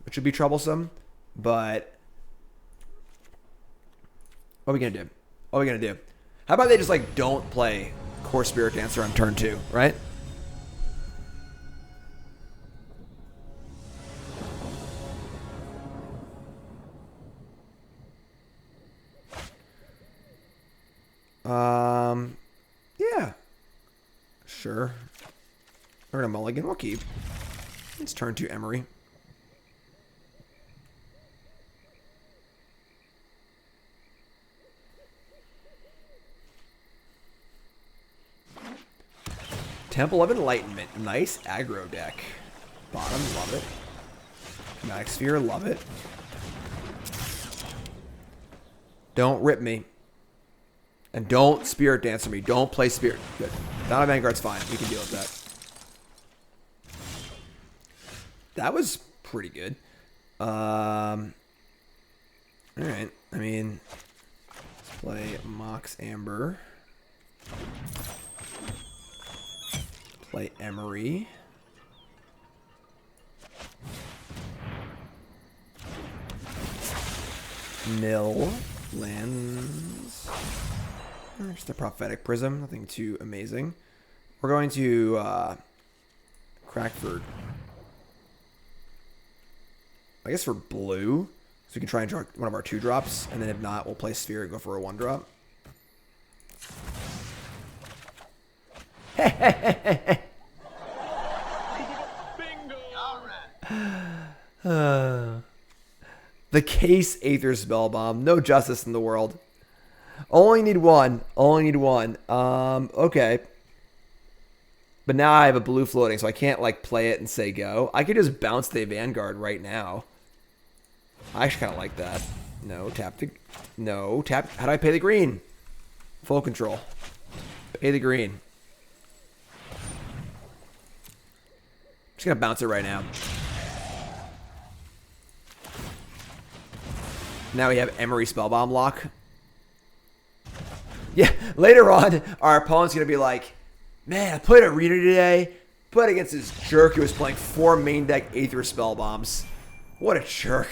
which would be troublesome. But what are we gonna do? What are we gonna do? How about they just like don't play Core Spirit Dancer on turn 2, right? Yeah. Sure. We're gonna mulligan. We'll keep. Let's turn to Emry. Temple of Enlightenment. Nice aggro deck. Bottom, love it. Chromatic Sphere, love it. Don't rip me. And don't Spirit Dancer me. Don't play Spirit. Good. Down of Vanguard's fine. We can deal with that. That was pretty good. Alright. I mean, let's play Mox Amber. Play Emry. Mill. Lands. Just a Prophetic Prism. Nothing too amazing. We're going to Crackford. I guess for blue. So we can try and draw one of our 2-drops. And then if not, we'll play Sphere and go for a 1-drop. The case Aether Spellbomb. No justice in the world. Only need 1. Only need 1. Okay. But now I have a blue floating, so I can't like play it and say go. I could just bounce the Vanguard right now. I actually kind of like that. No, tap the... No, tap... How do I pay the green? Full control. Pay the green. Just gonna bounce it right now. Now we have Emry Spellbomb Loch. Yeah, later on, our opponent's going to be like, man, I played Arena today. Played against this jerk who was playing 4 main deck Aether Spellbombs. What a jerk.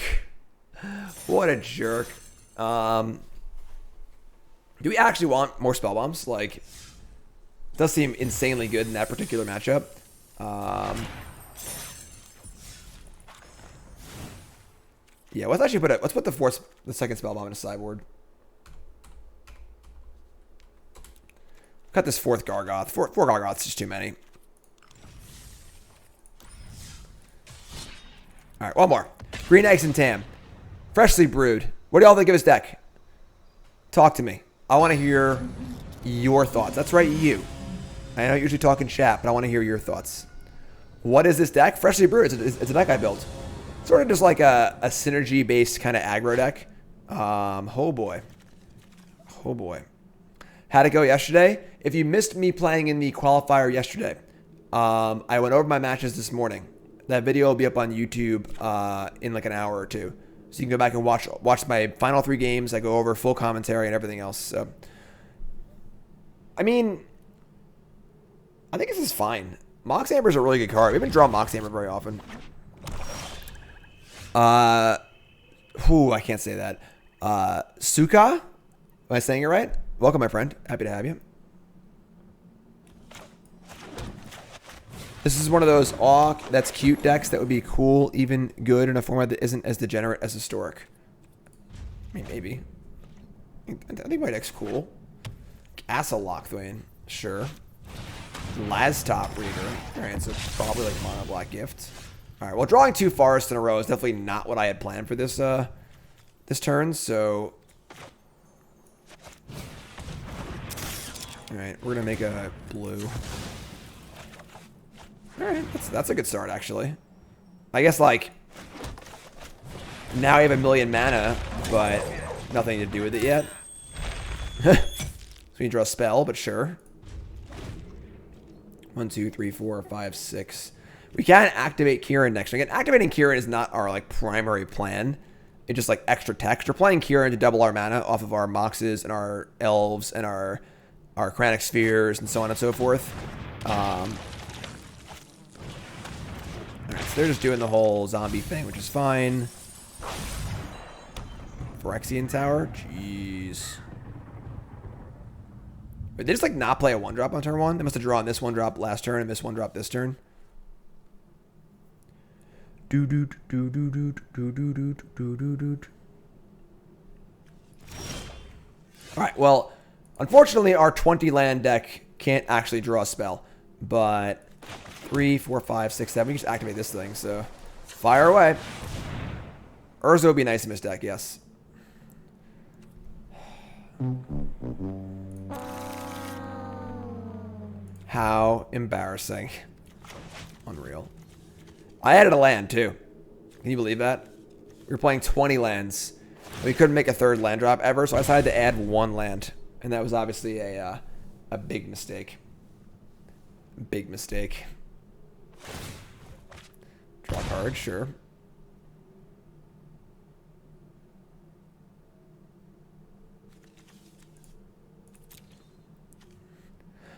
What a jerk. Do we actually want more Spellbombs? Like, it does seem insanely good in that particular matchup. Yeah, let's actually put the second Spellbomb in a sideboard. Cut this 4th Gargoth. 4 Gargoths is just too many. All right, one more. Green Eggs and Tam. Freshly Brewed. What do y'all think of his deck? Talk to me. I want to hear your thoughts. That's right, you. I know you usually talk in chat, but I want to hear your thoughts. What is this deck? Freshly Brewed. It's a deck I built. Sort of just like a synergy-based kind of aggro deck. Oh boy. Oh boy. How'd it go yesterday? If you missed me playing in the qualifier yesterday, I went over my matches this morning. That video will be up on YouTube in like an hour or two. So you can go back and watch my final 3 games. I go over full commentary and everything else. So, I mean, I think this is fine. Mox Amber is a really good card. We haven't drawn Mox Amber very often. I can't say that. Suka? Am I saying it right? Welcome, my friend. Happy to have you. This is one of those that's cute decks that would be cool, even good in a format that isn't as degenerate as Historic. I mean, maybe. I think my deck's cool. Castle Lochthwain, sure. Lastop Reader. Alright, so probably like Mono Black Gift. Alright, well, drawing 2 forests in a row is definitely not what I had planned for this this turn, so... Alright, we're gonna make a blue. Alright, that's a good start, actually. I guess, like, now I have 1,000,000 mana, but nothing to do with it yet. So we draw a spell, but sure. 1, 2, 3, 4, 5, 6. We can activate Kinnan next. Again, activating Kinnan is not our, like, primary plan. It's just, like, extra text. We're playing Kinnan to double our mana off of our Moxes and our Elves and our Chromatic Spheres and so on and so forth. Alright, so they're just doing the whole zombie thing, which is fine. Phyrexian Tower? Jeez. Wait, they just like not play a 1-drop on turn 1? They must have drawn this 1-drop last turn and this 1-drop this turn. Alright, well, unfortunately our 20-land deck can't actually draw a spell. But 3, 4, 5, 6, 7. We can just activate this thing, so fire away. Urza would be nice in this deck, yes. How embarrassing. Unreal. I added a land, too. Can you believe that? We were playing 20 lands. We couldn't make a 3rd land drop ever, so I decided to add 1 land. And that was obviously a big mistake. Big mistake. Draw a card, sure.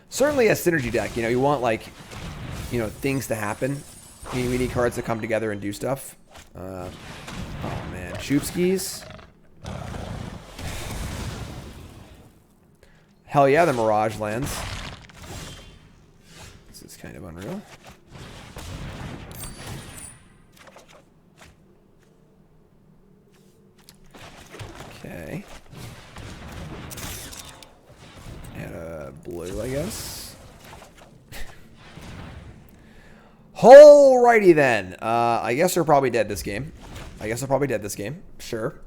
Certainly a synergy deck. You know, you want, like, you know, things to happen. We need cards to come together and do stuff. Oh, man. Shoopskis. Hell yeah, the Mirage lands. This is kind of unreal. Okay. And a blue, I guess. Alrighty then. I guess they're probably dead this game. Sure.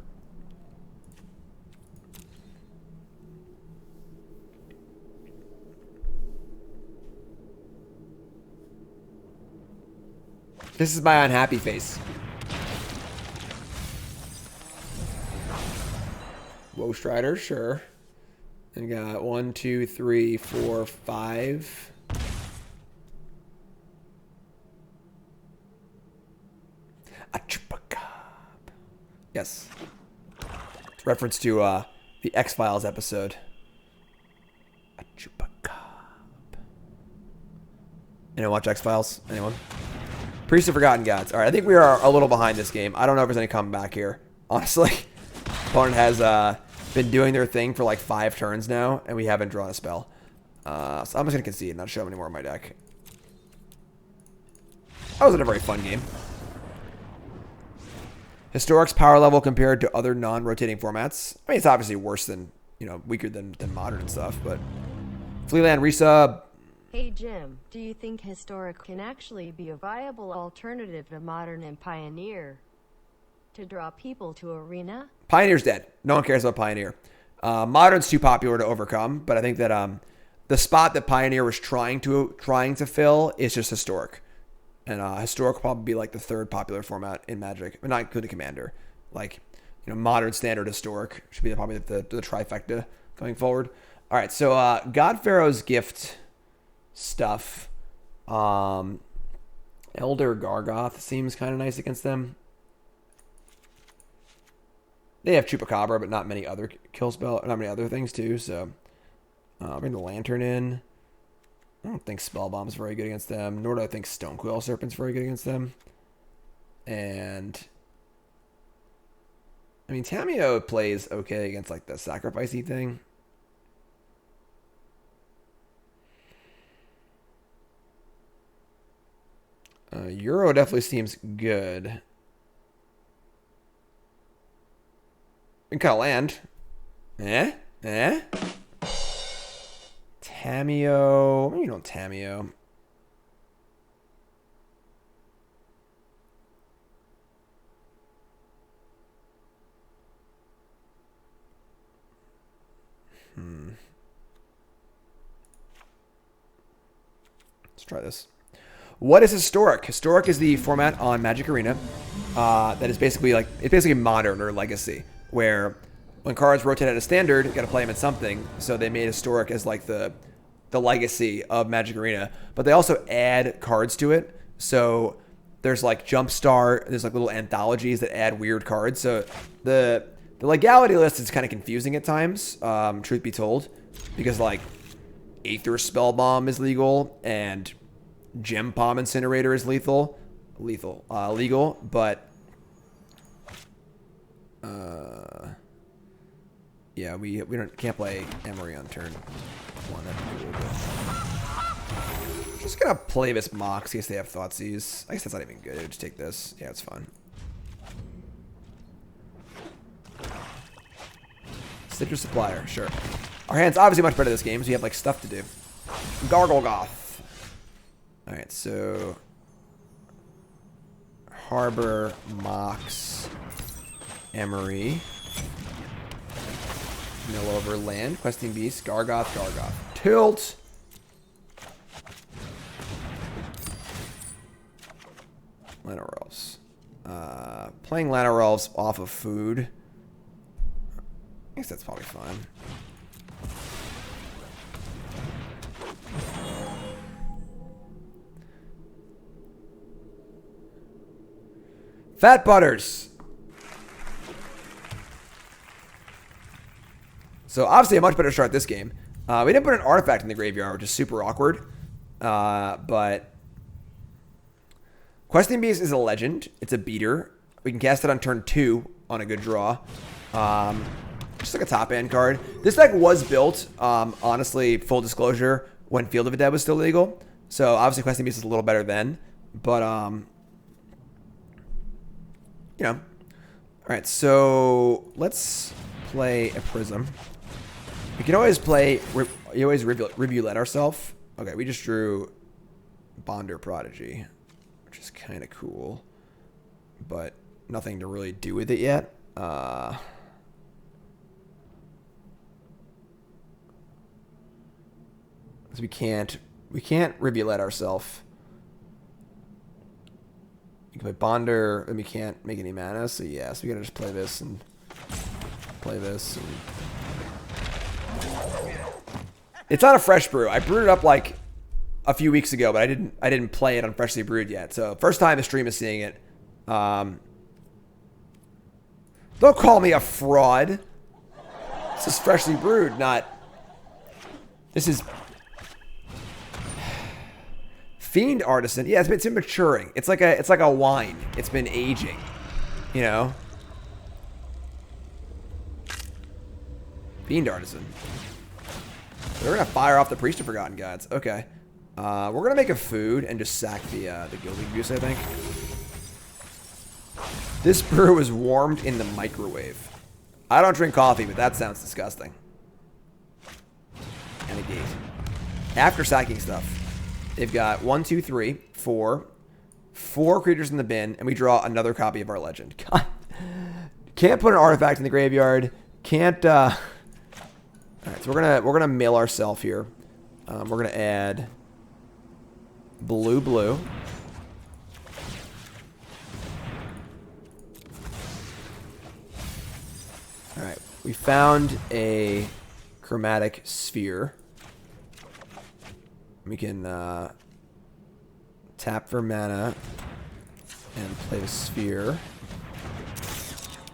This is my unhappy face. Woe Strider, sure. And got 1, 2, 3, 4, 5. A chupacab. Yes. Reference to the X-Files episode. A chupacab. Anyone watch X-Files? Anyone? Priest of Forgotten Gods. All right, I think we are a little behind this game. I don't know if there's any coming back here. Honestly, opponent has been doing their thing for like 5 turns now, and we haven't drawn a spell. So I'm just going to concede and not show them any more of my deck. That wasn't a very fun game. Historic's power level compared to other non-rotating formats. I mean, it's obviously worse than, you know, weaker than Modern and stuff, but... Fleeland resub. Hey Jim, do you think Historic can actually be a viable alternative to Modern and Pioneer to draw people to Arena? Pioneer's dead. No one cares about Pioneer. Modern's too popular to overcome, but I think that the spot that Pioneer was trying to fill is just Historic. And Historic will probably be like the 3rd popular format in Magic, but not including Commander. Like, you know, Modern, Standard, Historic should be probably the trifecta going forward. All right, so God Pharaoh's Gift stuff. Elder Gargoth seems kind of nice against them. They have Chupacabra, but not many other not many other things too. So bring the Lantern in. I don't think Spellbomb's very good against them, nor do I think Stonequill Serpent's very good against them. And I mean, Tamiyo plays okay against like the sacrificey thing. Euro definitely seems good. We can cut a land. Tamiyo. You know Tamiyo. Let's try this. What is Historic? Historic is the format on Magic Arena that is basically like, it's basically Modern or Legacy, where when cards rotate out of Standard, you got to play them in something. So they made Historic as like the Legacy of Magic Arena, but they also add cards to it. So there's like Jumpstart, there's like little anthologies that add weird cards. So the legality list is kind of confusing at times, truth be told, because like Aether Spellbomb is legal and Gem Palm Incinerator is legal, but yeah, we can't play Emry on turn 1. Just gonna play this Mox in case they have Thoughtseize. I guess that's not even good. Just take this. Yeah, it's fine. Citrus Supplier, sure. Our hand's obviously much better this game, so we have like stuff to do. Gargolgoth. Alright, so Harbor, Mox, Emry, Mill over Land, Questing Beast, Gargoth. Tilt! Llanowar Elves. Playing Llanowar Elves off of food. I guess that's probably fine. Fat Butters. So obviously a much better start this game. We didn't put an artifact in the graveyard, which is super awkward. But Questing Beast is a legend. It's a beater. We can cast it on turn 2 on a good draw. Just like a top end card. This deck was built, honestly, full disclosure, when Field of the Dead was still legal. So obviously Questing Beast is a little better then. But you know. Alright, so let's play a Prism. We can always play, you always Rivulet ourselves. Okay, we just drew Bonder Prodigy, which is kind of cool, but nothing to really do with it yet. So we can't Rivulet ourselves. You can play Bonder, and we can't make any mana, so yeah, so we gotta just play this and play this. And... It's not a fresh brew. I brewed it up like a few weeks ago, but I didn't play it on Freshly Brewed yet. So first time the stream is seeing it. Don't call me a fraud. This is freshly brewed, not... This is... Fiend Artisan. Yeah, it's been maturing. It's like a wine. It's been aging. You know? Fiend Artisan. We're gonna fire off the Priest of Forgotten Gods. Okay. We're gonna make a food and just sack the Gilded Goose, I think. This brew was warmed in the microwave. I don't drink coffee, but that sounds disgusting. And a gate. After sacking stuff, they've got 1, 2, 3, 4 creatures in the bin, and we draw another copy of our legend. God. Can't put an artifact in the graveyard. Can't. All right, so we're gonna mill ourselves here. We're gonna add blue. All right, we found a Chromatic Sphere. We can tap for mana and play the Sphere.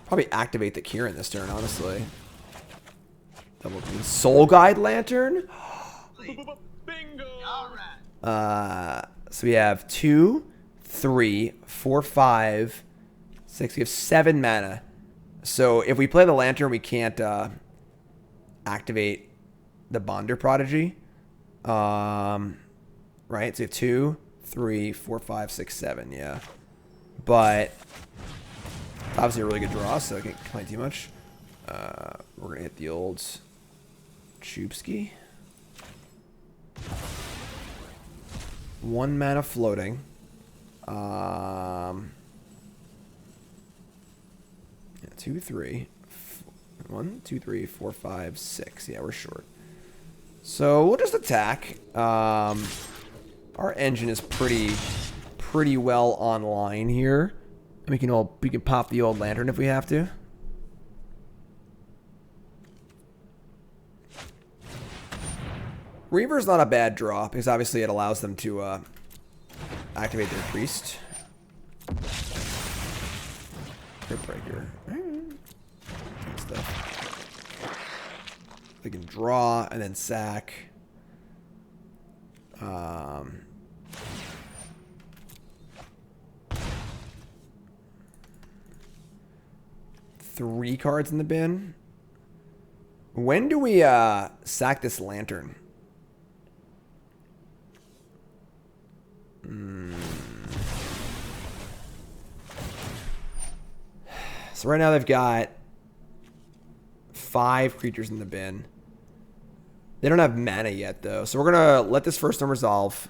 Probably activate the Kinnan this turn, honestly. Double green. Soul Guide Lantern? Bingo! So we have 2, 3, 4, 5, 6. We have 7 mana. So if we play the Lantern, we can't activate the Bonder Prodigy. Right? So you have 2, 3, 4, 5, 6, 7. Yeah. But obviously a really good draw, so I can't complain too much. We're going to hit the old Chubsky. 1 mana floating. 2, 3. 1, 2, 3, 4, 5, 6. Yeah, we're short. So we'll just attack. Our engine is pretty well online here. We can pop the old Lantern if we have to. Reaver's not a bad draw because obviously it allows them to activate their priest. Crypt Breaker. Stuff. They can draw and then sack. 3 cards in the bin. When do we sack this Lantern? So right now they've got 5 creatures in the bin. They don't have mana yet, though. So we're going to let this first one resolve.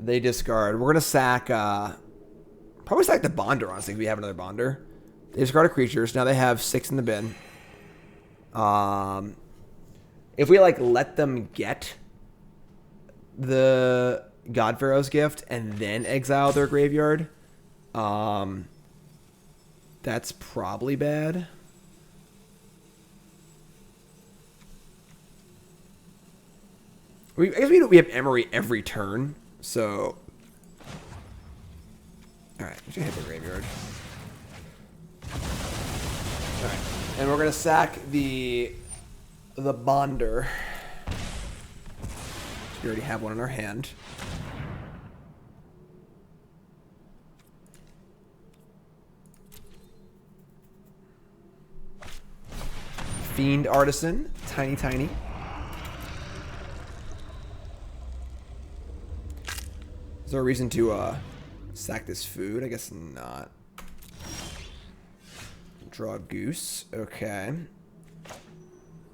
They discard. We're going to sack... probably sack the Bonder, honestly, if we have another Bonder. They discard creatures. Now they have 6 in the bin. If we, like, let them get the God Pharaoh's Gift and then exile their graveyard, that's probably bad. I guess we have Emry every turn, so... Alright, we should hit the graveyard. Alright, and we're going to sack the Bonder. We already have one in our hand. Fiend Artisan, tiny. Is there a reason to sack this food? I guess not. Draw Goose. Okay.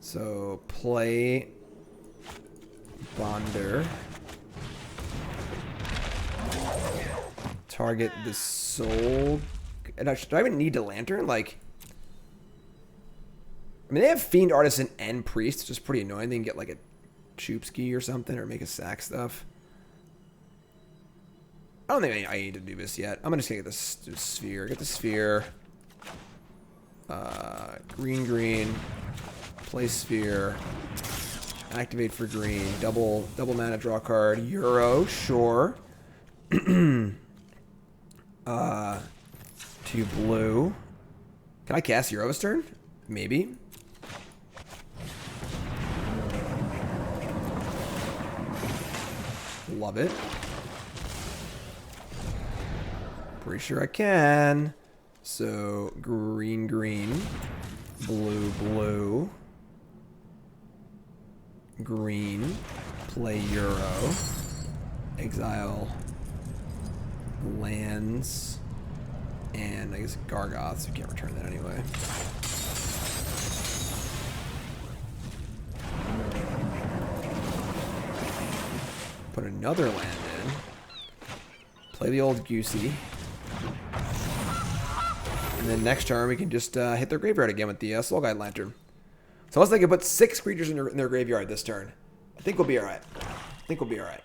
So play Bonder. Target the soul. Do I even need the Lantern? Like, I mean, they have Fiend Artisan and Priest, which is pretty annoying. They can get like a Chubsky or something, or make a sack stuff. I don't think I need to do this yet. I'm just gonna get this Sphere. Get the Sphere. Green. Play Sphere. Activate for green. Double mana, draw card. Euro, sure. 2 2 blue. Can I cast Euro's turn? Maybe. Love it. Pretty sure I can. So, green, green. Blue, blue. Green. Play Euro. Exile. Lands. And I guess Gargoths. We can't return that anyway. Put another land in. Play the old Goosey. And then next turn we can just hit their graveyard again with the Soul Guide Lantern. So unless they can put 6 creatures in their graveyard this turn, I think we'll be alright. I think we'll be alright.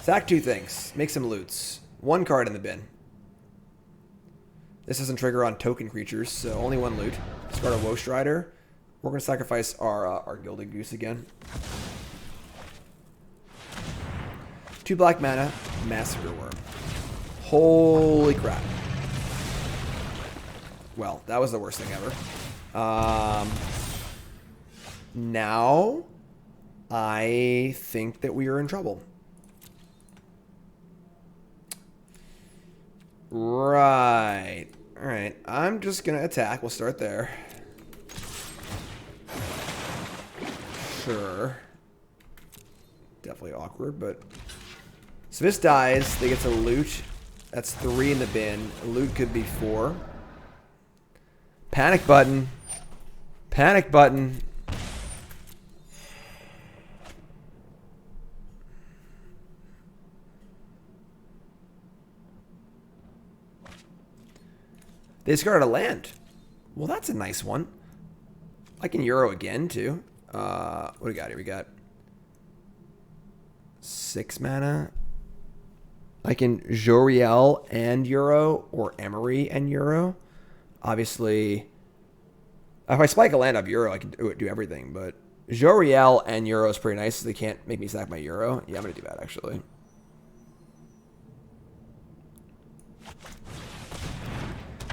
Sack 2 things. Make some loots. 1 card in the bin. This doesn't trigger on token creatures, so only 1 loot. Discard a Woe Strider. We're going to sacrifice our Gilded Goose again. 2 black mana. Massacre Worm. Holy crap. Well, that was the worst thing ever. Now, I think that we are in trouble. Right. Alright. I'm just going to attack. We'll start there. Sure. Definitely awkward, but... So this dies. They get to loot. That's 3 in the bin. Loot could be 4. Panic button. Panic button. They discarded a land. Well, that's a nice one. I can Euro again, too. What do we got here? We got 6 mana. I can Jolrael and Euro, or Emry and Euro. Obviously, if I spike a land up Euro, I can do everything. But Jolrael and Euro is pretty nice, so they can't make me sack my Euro. Yeah, I'm going to do that, actually.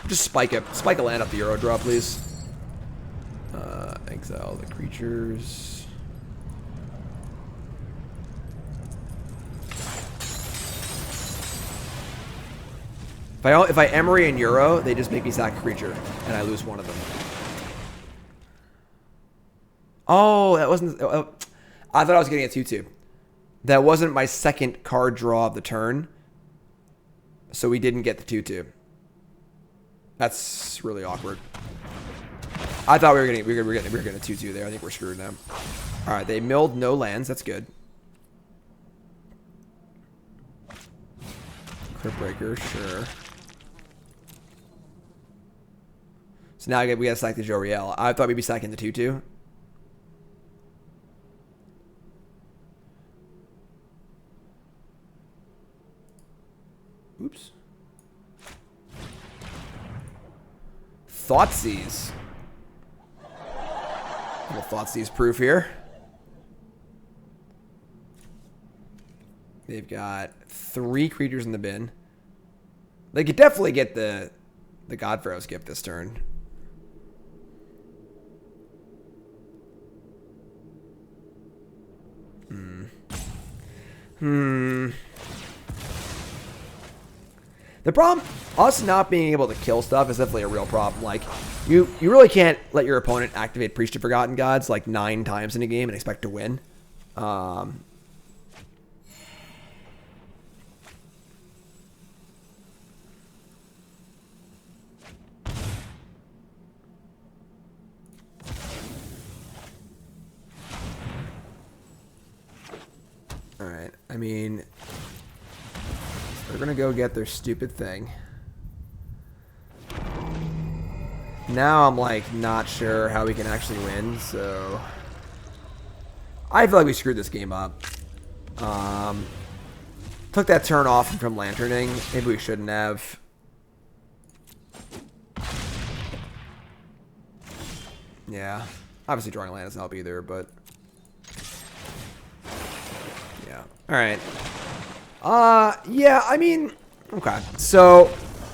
Just spike a land up the Euro draw, please. Exile the creatures. If I Emry and Euro, they just make me sack a creature, and I lose one of them. Oh, that wasn't... I thought I was getting a 2/2. That wasn't my second card draw of the turn, so we didn't get the 2/2. That's really awkward. I thought we were getting a 2/2 there. I think we're screwed now. All right, they milled no lands. That's good. Crypt Breaker, sure. So now we got to sack the Jolrael. I thought we'd be sacking the 2/2. Oops. Thoughtseize. Little Thoughtseize proof here. They've got 3 creatures in the bin. They could definitely get the Godpharaoh's Gift this turn. The problem, us not being able to kill stuff is definitely a real problem. Like, you really can't let your opponent activate Priest of Forgotten Gods like 9 times in a game and expect to win. Alright, I mean... They're gonna go get their stupid thing. Now I'm like not sure how we can actually win, so I feel like we screwed this game up. Took that turn off from lanterning. Maybe we shouldn't have. Yeah. Obviously drawing land doesn't help either, but Yeah. All right. Yeah, I mean, okay. So,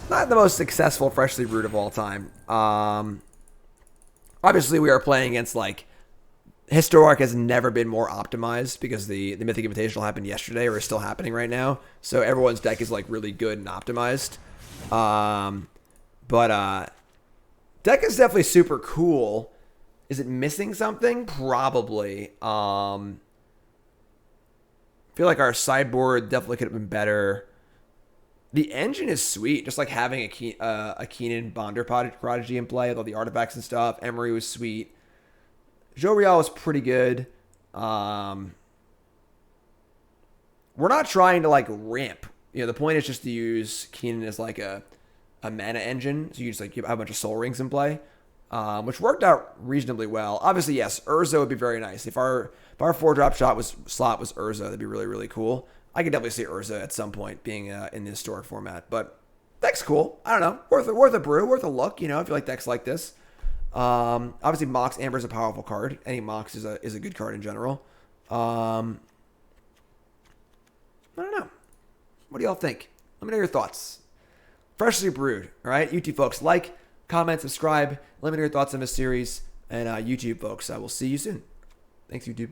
not the most successful Freshly Brewed of all time. Obviously, we are playing against, like, Historic has never been more optimized because the Mythic Invitational happened yesterday or is still happening right now. So everyone's deck is, like, really good and optimized. But deck is definitely super cool. Is it missing something? Probably. I feel like our sideboard definitely could have been better. The engine is sweet, just like having a Kinnan Bonder Prodigy in play with all the artifacts and stuff. Emry was sweet. Jolrael was pretty good. We're not trying to like ramp. You know, the point is just to use Kinnan as like a mana engine. So you just like have a bunch of soul rings in play, which worked out reasonably well. Obviously, yes, Urza would be very nice. If our 4-drop slot was Urza, that'd be really, really cool. I could definitely see Urza at some point being in the historic format, but deck's cool. I don't know, worth a brew, worth a look. You know, if you like decks like this. Obviously, Mox Amber is a powerful card. Any Mox is a good card in general. I don't know. What do y'all think? Let me know your thoughts. Freshly Brewed. All right, YouTube folks, like, comment, subscribe. Let me know your thoughts on this series. And YouTube folks, I will see you soon. Thanks, YouTube.